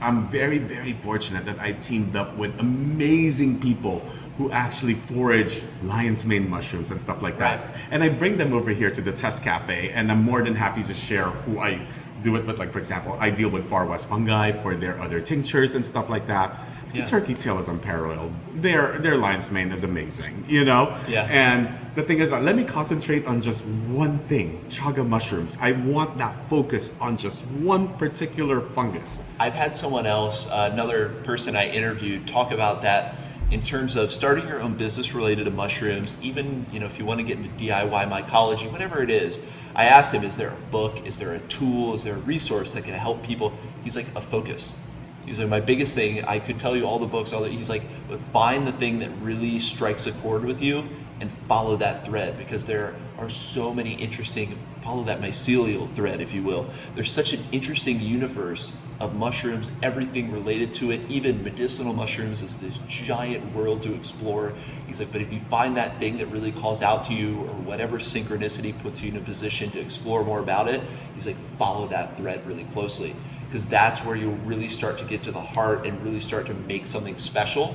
I'm very, very fortunate that I teamed up with amazing people who actually forage lion's mane mushrooms and stuff like that. And I bring them over here to the test cafe, and I'm more than happy to share who I do it with. Like, for example, I deal with Far West fungi for their other tinctures and stuff like that. The turkey tail is unparalleled. Their lion's mane is amazing, And the thing is, let me concentrate on just one thing, chaga mushrooms. I want that focus on just one particular fungus. I've had someone else, another person I interviewed, talk about that in terms of starting your own business related to mushrooms, even if you want to get into DIY mycology, whatever it is. I asked him, is there a book, is there a tool, is there a resource that can help people? He's like, a focus. He's like, my biggest thing, I could tell you all the books, he's like, but find the thing that really strikes a chord with you and follow that thread, because there are so many interesting, follow that mycelial thread, if you will. There's such an interesting universe of mushrooms, everything related to it, even medicinal mushrooms is this giant world to explore. He's like, but if you find that thing that really calls out to you, or whatever synchronicity puts you in a position to explore more about it, he's like, follow that thread really closely, because that's where you'll really start to get to the heart and really start to make something special.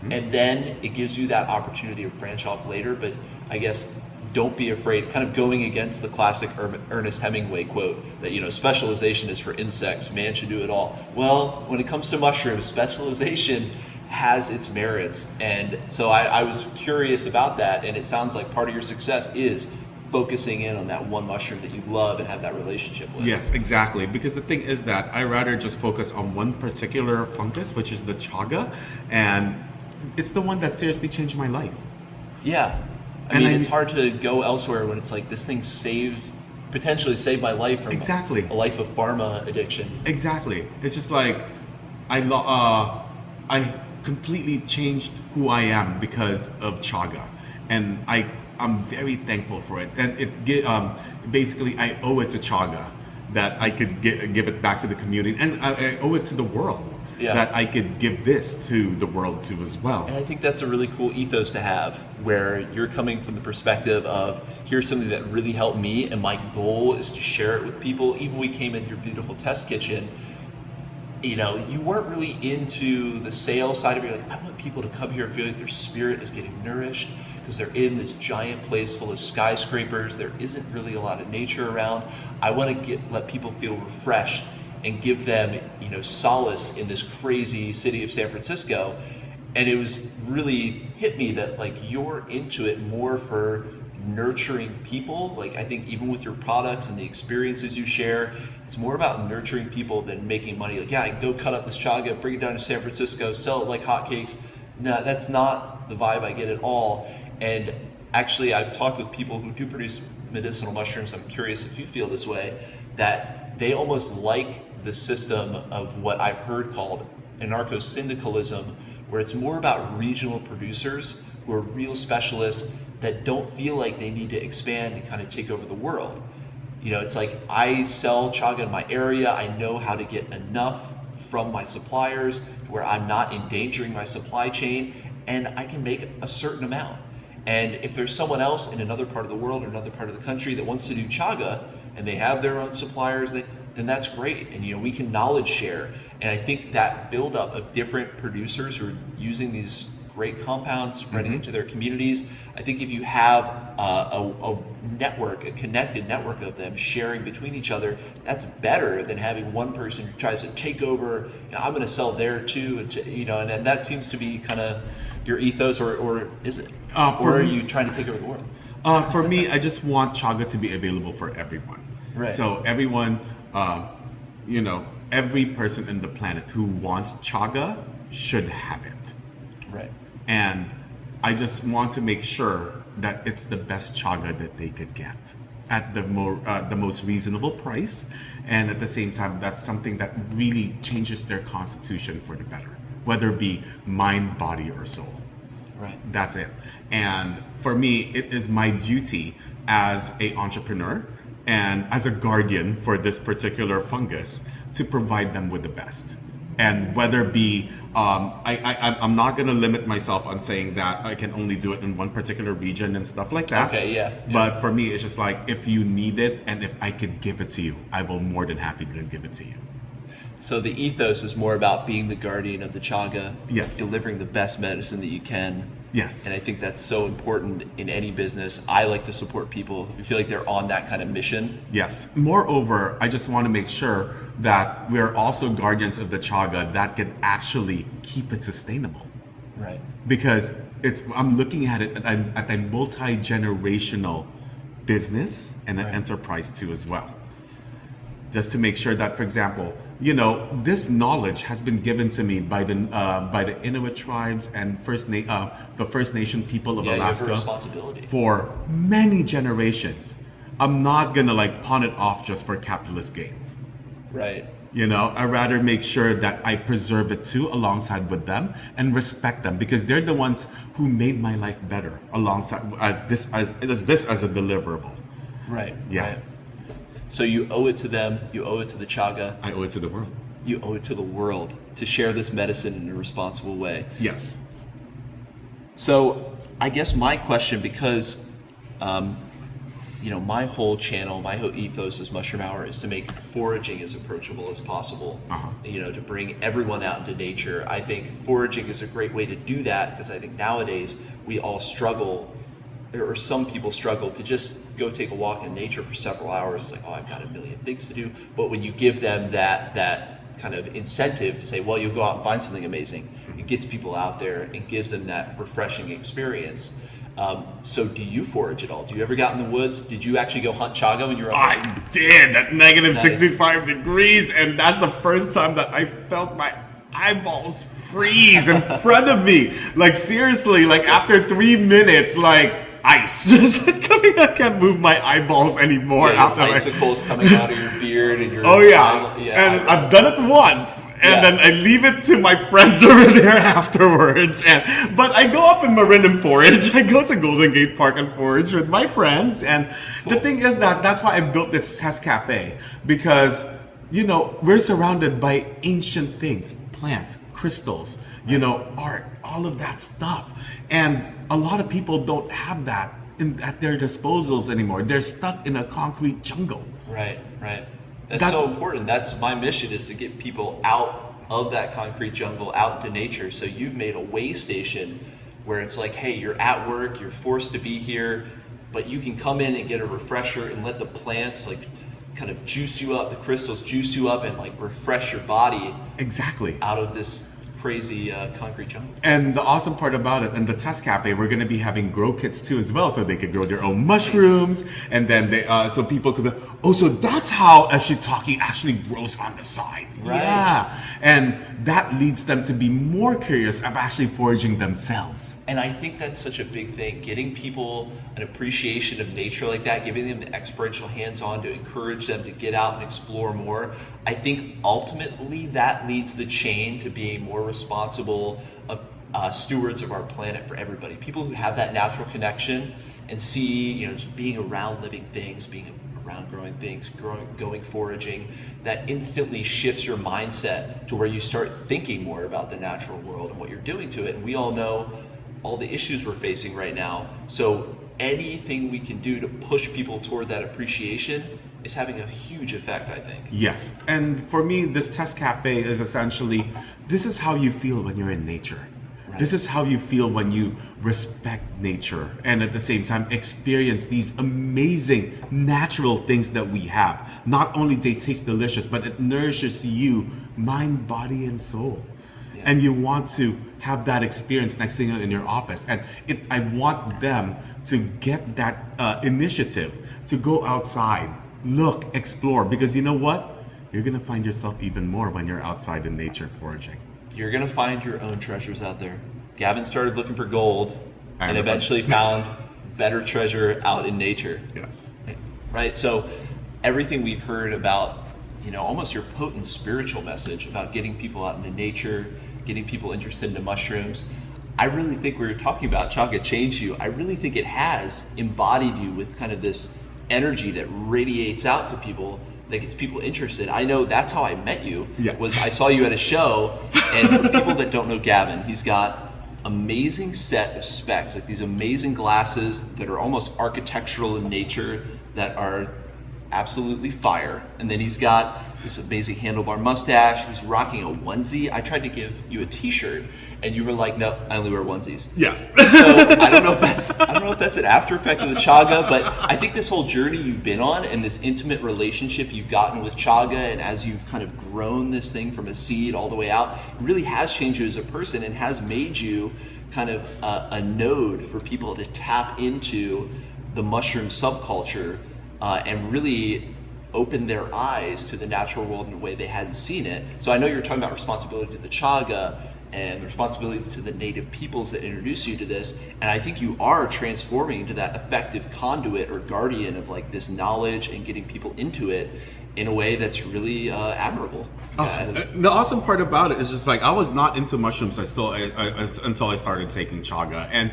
And then it gives you that opportunity to branch off later. But I guess don't be afraid, kind of going against the classic Ernest Hemingway quote that, specialization is for insects, man should do it all. Well, when it comes to mushrooms, specialization has its merits. And so I was curious about that, and it sounds like part of your success is focusing in on that one mushroom that you love and have that relationship with. Yes, exactly. Because the thing is that I rather just focus on one particular fungus, which is the chaga, and it's the one that seriously changed my life. Yeah. I mean, it's hard to go elsewhere when it's like, this thing potentially saved my life from a life of pharma addiction. Exactly. It's just like, I completely changed who I am because of chaga. And I'm very thankful for it. And basically, I owe it to chaga that I could give it back to the community. And I owe it to the world. That I could give this to the world too as well. And I think that's a really cool ethos to have, where you're coming from the perspective of, here's something that really helped me, and my goal is to share it with people. Even when we came in your beautiful test kitchen, you weren't really into the sales side of it. You're like, I want people to come here and feel like their spirit is getting nourished, because they're in this giant place full of skyscrapers. There isn't really a lot of nature around. I want to let people feel refreshed and give them, solace in this crazy city of San Francisco. And it was really hit me that like you're into it more for nurturing people. Like I think even with your products and the experiences you share, it's more about nurturing people than making money. Like, yeah, I can go cut up this chaga, bring it down to San Francisco, sell it like hotcakes. No, that's not the vibe I get at all. And actually, I've talked with people who do produce medicinal mushrooms. I'm curious if you feel this way, that they almost like the system of what I've heard called anarcho-syndicalism, where it's more about regional producers who are real specialists that don't feel like they need to expand and kind of take over the world. It's like I sell chaga in my area. I know how to get enough from my suppliers where I'm not endangering my supply chain, and I can make a certain amount. And if there's someone else in another part of the world or another part of the country that wants to do chaga and they have their own suppliers, then that's great. And we can knowledge share. And I think that buildup of different producers who are using these great compounds, spreading into their communities, I think if you have a network, a connected network of them sharing between each other, that's better than having one person who tries to take over. I'm going to sell there too, and that seems to be kind of your ethos, or is it? Or are you trying to take over the world? For me, I just want chaga to be available for everyone. Right. So everyone, every person in the planet who wants chaga should have it. Right. And I just want to make sure that it's the best chaga that they could get at the most reasonable price, and at the same time, that's something that really changes their constitution for the better, whether it be mind, body, or soul. Right. That's it. And for me, it is my duty as an entrepreneur and as a guardian for this particular fungus to provide them with the best. And whether it be, I'm not going to limit myself on saying that I can only do it in one particular region and stuff like that. Okay, yeah. But for me, it's just like, if you need it and if I could give it to you, I will more than happy to give it to you. So the ethos is more about being the guardian of the chaga, yes, delivering the best medicine that you can. Yes. And I think that's so important in any business. I like to support people who feel like they're on that kind of mission. Yes. Moreover, I just want to make sure that we're also guardians of the chaga that can actually keep it sustainable. Right. Because I'm looking at it at a multi-generational business and an enterprise too as well. Just to make sure that, for example, this knowledge has been given to me by the Inuit tribes and the First Nation people of Alaska, you have a responsibility for many generations. I'm not gonna pawn it off just for capitalist gains. Right. I'd rather make sure that I preserve it too alongside with them and respect them, because they're the ones who made my life better alongside as this as a deliverable. Right. Yeah. Right. So you owe it to them, you owe it to the chaga. I owe it to the world. You owe it to the world to share this medicine in a responsible way. Yes. So I guess my question, because my whole channel, my whole ethos as Mushroom Hour is to make foraging as approachable as possible. To bring everyone out into nature. I think foraging is a great way to do that, because I think nowadays we all struggle, or some people struggle, to just go take a walk in nature for several hours. It's like, oh, I've got a million things to do. But when you give them that kind of incentive to say, well, you'll go out and find something amazing, it gets people out there and gives them that refreshing experience. So do you forage at all? Do you ever get in the woods? Did you actually go hunt chaga when you were up there? I did, at negative Nice. 65 degrees, and that's the first time that I felt my eyeballs freeze in front of me. Seriously, after 3 minutes, ice just coming. I can't move my eyeballs anymore after icicles coming out of your beard and your and I've done it once, and then I leave it to my friends over there afterwards. But I go up in Marin and forage. I go to Golden Gate Park and forage with my friends. And the thing is that's why I built this test cafe, because we're surrounded by ancient things, plants, crystals, art, all of that stuff. And a lot of people don't have that at their disposals anymore. They're stuck in a concrete jungle. Right. That's so important. That's my mission, is to get people out of that concrete jungle, out into nature. So you've made a way station where it's like, hey, you're at work, you're forced to be here, but you can come in and get a refresher and let the plants like kind of juice you up, the crystals juice you up and like refresh your body Exactly. out of this crazy concrete jungle. And the awesome part about it, in the test cafe, we're going to be having grow kits too as well, so they could grow their own mushrooms, and then they, so people could be, oh, so that's how a shiitake actually grows on the side. Right. Yeah, and that leads them to be more curious of actually foraging themselves. And I think that's such a big thing, getting people an appreciation of nature like that, giving them the experiential hands-on to encourage them to get out and explore more. I think ultimately that leads the chain to being more responsible stewards of our planet for everybody. People who have that natural connection and see, you know, just being around living things, being around growing things, going foraging, that instantly shifts your mindset to where you start thinking more about the natural world and what you're doing to it. And we all know all the issues we're facing right now. So anything we can do to push people toward that appreciation is having a huge effect, I think. Yes, and for me, this test cafe is essentially, this is how you feel when you're in nature. Right. This is how you feel when you respect nature and at the same time experience these amazing natural things that we have. Not only they taste delicious, but it nourishes you, mind, body, and soul. Yeah. And you want to have that experience next thing in your office. And I want them to get that initiative to go outside, look, explore, because you know what? You're gonna find yourself even more when you're outside in nature foraging. You're gonna find your own treasures out there. Gavin started looking for gold I and remember. eventually found better treasure out in nature. Yes. Right? So everything we've heard about, you know, almost your potent spiritual message about getting people out into nature, getting people interested in mushrooms, I really think we were talking about Chaga changed you. I really think it has embodied you with kind of this energy that radiates out to people, that gets people interested. I know that's how I met you. Yeah. Was I saw you at a show, and for people that don't know Gavin, he's got amazing set of specs, like these amazing glasses that are almost architectural in nature, that are absolutely fire. And then he's got this amazing handlebar mustache. He's rocking a onesie. I tried to give you a t-shirt and you were like, no, I only wear onesies. Yes. So I don't know if that's an after effect of the Chaga, but I think this whole journey you've been on and this intimate relationship you've gotten with Chaga, and as you've kind of grown this thing from a seed all the way out, really has changed you as a person and has made you kind of a node for people to tap into the mushroom subculture and really open their eyes to the natural world in a way they hadn't seen it. So I know you're talking about responsibility to the Chaga and the responsibility to the native peoples that introduce you to this, and I think you are transforming into that effective conduit or guardian of like this knowledge and getting people into it in a way that's really admirable. The awesome part about it is just like, I was not into mushrooms until I started taking Chaga, and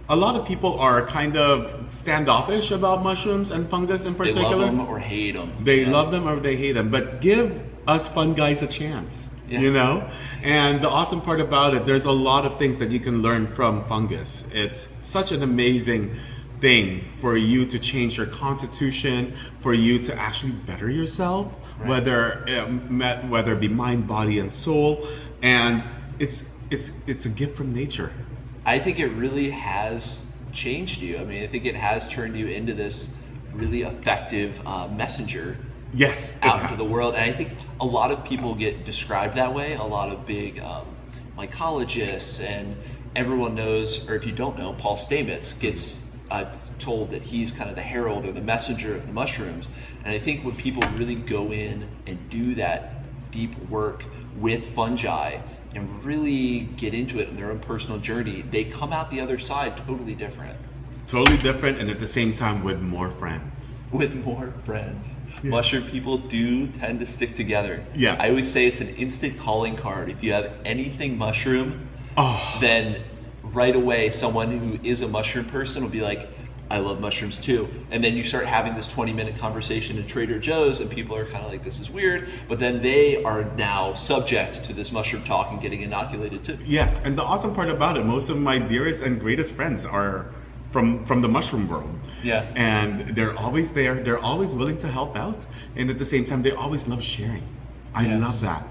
a lot of people are kind of standoffish about mushrooms and fungus in They particular. love them or hate them. They love them or they hate them, but give us fun guys a chance, you know? And the awesome part about it, there's a lot of things that you can learn from fungus. It's such an amazing thing for you to change your constitution, for you to actually better yourself, Right. whether it be mind, body, and soul. And it's a gift from nature. I think it really has changed you. I mean, I think it has turned you into this really effective messenger Yes, it out has. into the world. And I think a lot of people get described that way. A lot of big mycologists, and everyone knows, or if you don't know, Paul Stamets gets told that he's kind of the herald or the messenger of the mushrooms. And I think when people really go in and do that deep work with fungi and really get into it in their own personal journey, they come out the other side totally different. Totally different, and at the same time with more friends. With more friends. Yeah. Mushroom people do tend to stick together. Yes. I always say it's an instant calling card. If you have anything mushroom, then right away someone who is a mushroom person will be like, I love mushrooms too. And then you start having this 20-minute conversation in Trader Joe's, and people are kind of like, this is weird. But then they are now subject to this mushroom talk and getting inoculated too. Yes, and the awesome part about it, most of my dearest and greatest friends are from the mushroom world. Yeah. And they're always there. They're always willing to help out. And at the same time, they always love sharing. I Yes. love that.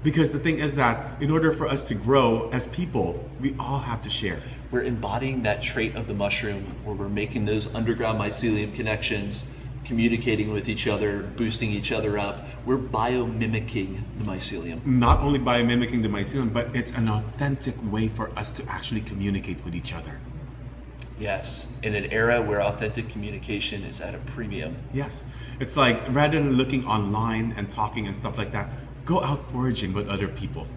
Because the thing is that in order for us to grow as people, we all have to share. We're embodying that trait of the mushroom where we're making those underground mycelium connections, communicating with each other, boosting each other up. We're biomimicking the mycelium. Not only by mimicking the mycelium, but it's an authentic way for us to actually communicate with each other. Yes, in an era where authentic communication is at a premium. Yes. It's like rather than looking online and talking and stuff like that, go out foraging with other people.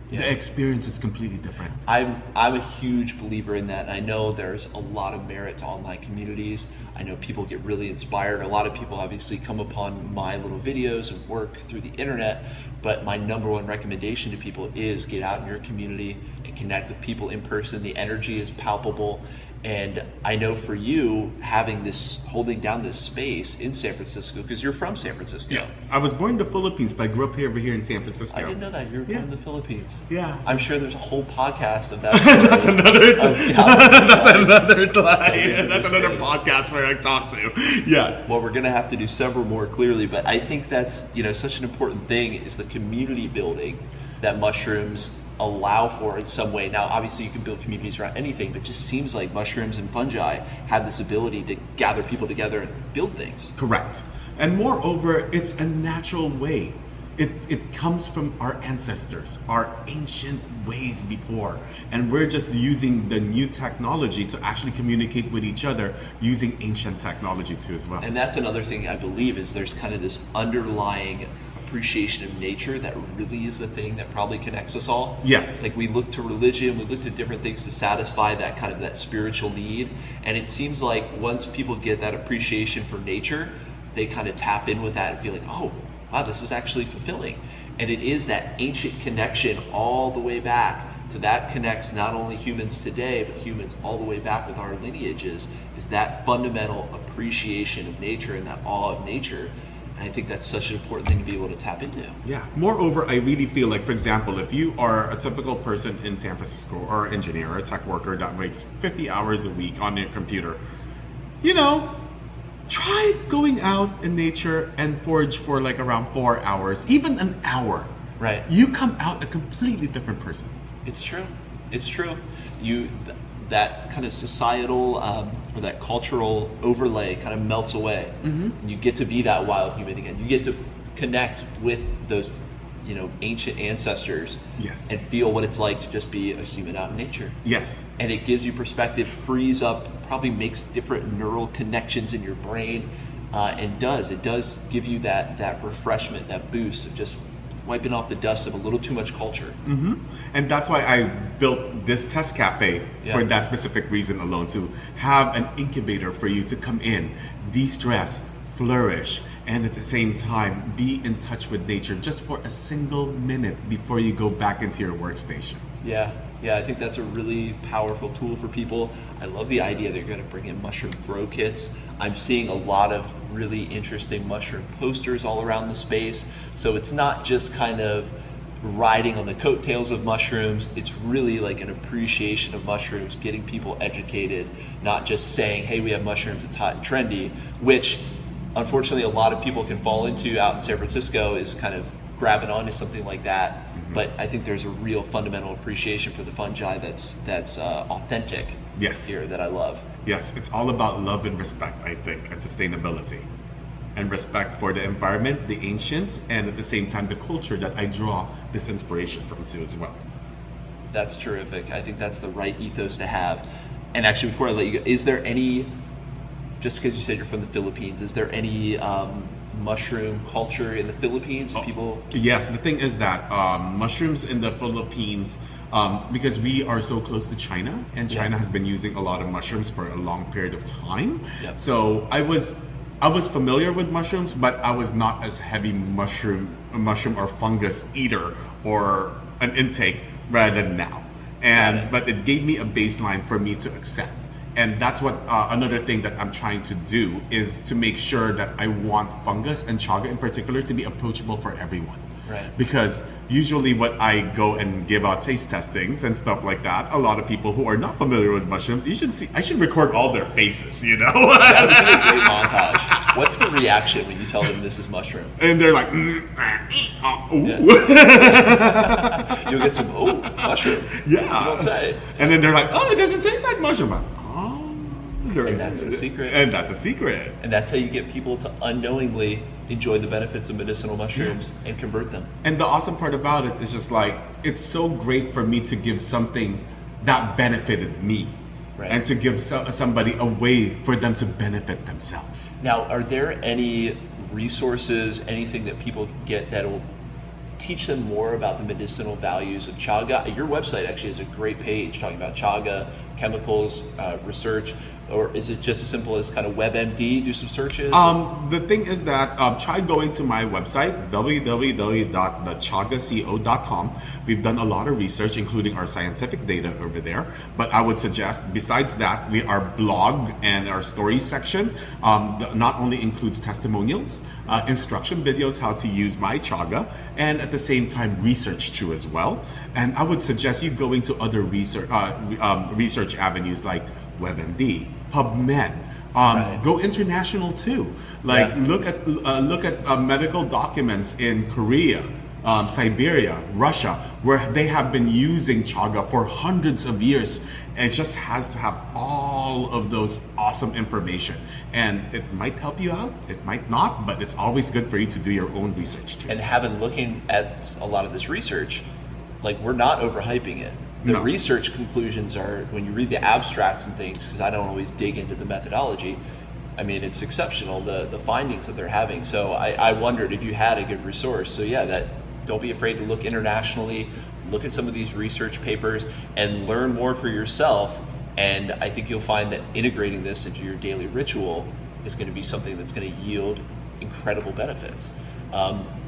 Yeah. The experience is completely different. I'm a huge believer in that. I know there's a lot of merit to online communities. I know people get really inspired. A lot of people obviously come upon my little videos and work through the internet, but my number one recommendation to people is get out in your community and connect with people in person. The energy is palpable. And I know for you, holding down this space in San Francisco, because you're from San Francisco. Yeah. I was born in the Philippines, but I grew up over here in San Francisco. I didn't know that. You were born in the Philippines. Yeah. I'm sure there's a whole podcast of that. That's another lie. That's another podcast where I talk to. Yes. Well, we're going to have to do several more clearly, but I think that's, such an important thing is the community building that mushrooms allow for in some way. Now, obviously you can build communities around anything, but it just seems like mushrooms and fungi have this ability to gather people together and build things. Correct. And moreover, it's a natural way. It comes from our ancestors, our ancient ways before. And we're just using the new technology to actually communicate with each other using ancient technology too as well. And that's another thing I believe is there's kind of this underlying appreciation of nature that really is the thing that probably connects us all. Yes. Like we look to religion, we look to different things to satisfy that kind of that spiritual need. And it seems like once people get that appreciation for nature, they kind of tap in with that and feel like, oh, wow, this is actually fulfilling. And it is that ancient connection all the way back to that connects not only humans today, but humans all the way back with our lineages, is that fundamental appreciation of nature and that awe of nature. I think that's such an important thing to be able to tap into. Yeah. Moreover, I really feel like, for example, if you are a typical person in San Francisco or an engineer or a tech worker that works 50 hours a week on your computer, try going out in nature and forage for like around 4 hours, even an hour. Right. You come out a completely different person. It's true. It's true. That kind of societal or that cultural overlay kind of melts away. Mm-hmm. And you get to be that wild human again. You get to connect with those, ancient ancestors. Yes. And feel what it's like to just be a human out in nature. Yes. And it gives you perspective, frees up, probably makes different neural connections in your brain, and it does give you that refreshment, that boost of just wiping off the dust of a little too much culture. Mm-hmm. And that's why I built this test cafe for that specific reason alone, to have an incubator for you to come in, de-stress, flourish, and at the same time be in touch with nature just for a single minute before you go back into your workstation. Yeah, I think that's a really powerful tool for people. I love the idea that you're going to bring in mushroom grow kits. I'm seeing a lot of really interesting mushroom posters all around the space. So it's not just kind of riding on the coattails of mushrooms. It's really like an appreciation of mushrooms, getting people educated, not just saying, hey, we have mushrooms, it's hot and trendy, which unfortunately a lot of people can fall into out in San Francisco, is kind of grabbing onto something like that. Mm-hmm. But I think there's a real fundamental appreciation for the fungi that's authentic here that I love. Yes, it's all about love and respect, I think, and sustainability. And respect for the environment, the ancients, and at the same time the culture that I draw this inspiration from too as well. That's terrific. I think that's the right ethos to have. And actually, before I let you go, is there any, just because you said you're from the Philippines, is there any mushroom culture in the Philippines? People? Yes, the thing is that mushrooms in the Philippines, because we are so close to China, and China has been using a lot of mushrooms for a long period of time. Yep. So I was familiar with mushrooms, but I was not as heavy mushroom or fungus eater or an intake rather than now. But it gave me a baseline for me to accept. And that's what another thing that I'm trying to do is to make sure that I want fungus and chaga in particular to be approachable for everyone. Right. Because usually what I go and give out taste testings and stuff like that, a lot of people who are not familiar with mushrooms, I should record all their faces, you know? That would be a great montage. What's the reaction when you tell them this is mushroom? And they're like, ooh. Yeah. You'll get some, mushroom. Yeah. You don't say. And then they're like, it doesn't taste like mushroom. I'm like, And that's the secret. And that's a secret. And that's how you get people to unknowingly enjoy the benefits of medicinal mushrooms and convert them. And the awesome part about it is just like, it's so great for me to give something that benefited me. Right. And to give somebody a way for them to benefit themselves. Now, are there any resources, anything that people can get that will teach them more about the medicinal values of chaga? Your website actually has a great page talking about chaga, chemicals, research, or is it just as simple as kind of WebMD, do some searches? The thing is that try going to my website, www.thechagaco.com. We've done a lot of research, including our scientific data over there. But I would suggest, besides that, our blog and our stories section not only includes testimonials, instruction videos, how to use my chaga, and at the same time research too as well. And I would suggest you going to other research avenues like WebMD, PubMed. Right. Go international too. Look at medical documents in Korea, Siberia, Russia, where they have been using chaga for hundreds of years. And it just has to have all of those awesome information. And it might help you out, it might not, but it's always good for you to do your own research too. And looking at a lot of this research, we're not overhyping it. The research conclusions are, when you read the abstracts and things, because I don't always dig into the methodology, I mean, it's exceptional, the findings that they're having. So I wondered if you had a good resource. So don't be afraid to look internationally, look at some of these research papers and learn more for yourself. And I think you'll find that integrating this into your daily ritual is going to be something that's going to yield incredible benefits.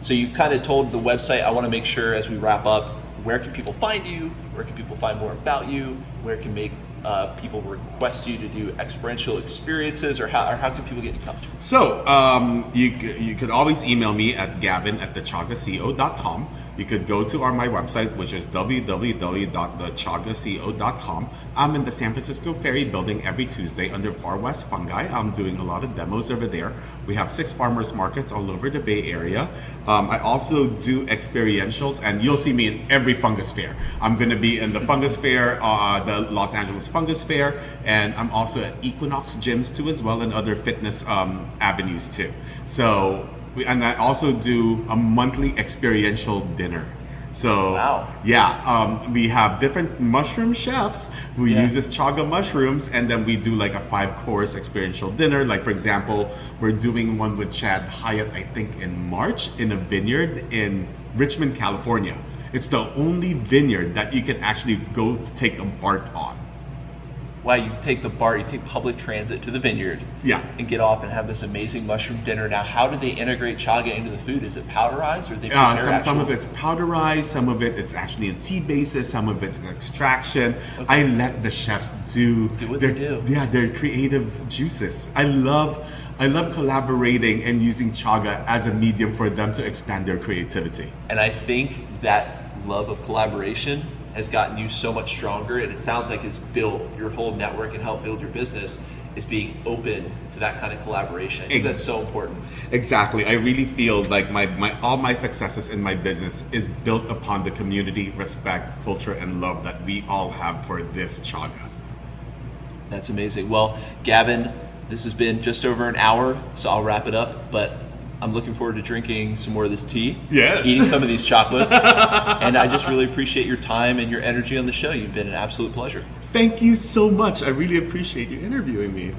So you've kind of told the website. I want to make sure as we wrap up, where can people find you? Where can people find more about you? Where can people request you to do experiential experiences, or how can people get in touch? So you could always email me at gavin@thechagaco.com. You could go to my website, which is www.thechagaco.com. I'm in the San Francisco Ferry Building every Tuesday under Far West Fungi. I'm doing a lot of demos over there. We have 6 farmers markets all over the Bay Area. I also do experientials, and you'll see me in every fungus fair. I'm going to be in the fungus fair, the Los Angeles Fungus Fair, and I'm also at Equinox gyms too as well, and other fitness avenues too. So, and I also do a monthly experiential dinner. So, wow. We have different mushroom chefs who uses chaga mushrooms, and then we do like a 5-course experiential dinner. Like, for example, we're doing one with Chad Hyatt, I think in March, in a vineyard in Richmond, California. It's the only vineyard that you can actually go take a BART on. Wow, you take the BART, you take public transit to the vineyard, and get off and have this amazing mushroom dinner. Now, how do they integrate chaga into the food? Is it powderized, or they prepare some of it's powderized, some of it's actually a tea basis, some of it is extraction. Okay. I let the chefs do what they do. Yeah, their creative juices. I love collaborating and using chaga as a medium for them to expand their creativity. And I think that love of collaboration has gotten you so much stronger, and it sounds like it's built your whole network and helped build your business, is being open to that kind of collaboration. I think that's so important. Exactly. I really feel like all my successes in my business is built upon the community, respect, culture, and love that we all have for this chaga. That's amazing. Well, Gavin, this has been just over an hour, so I'll wrap it up, but I'm looking forward to drinking some more of this tea, eating some of these chocolates, and I just really appreciate your time and your energy on the show. You've been an absolute pleasure. Thank you so much. I really appreciate you interviewing me.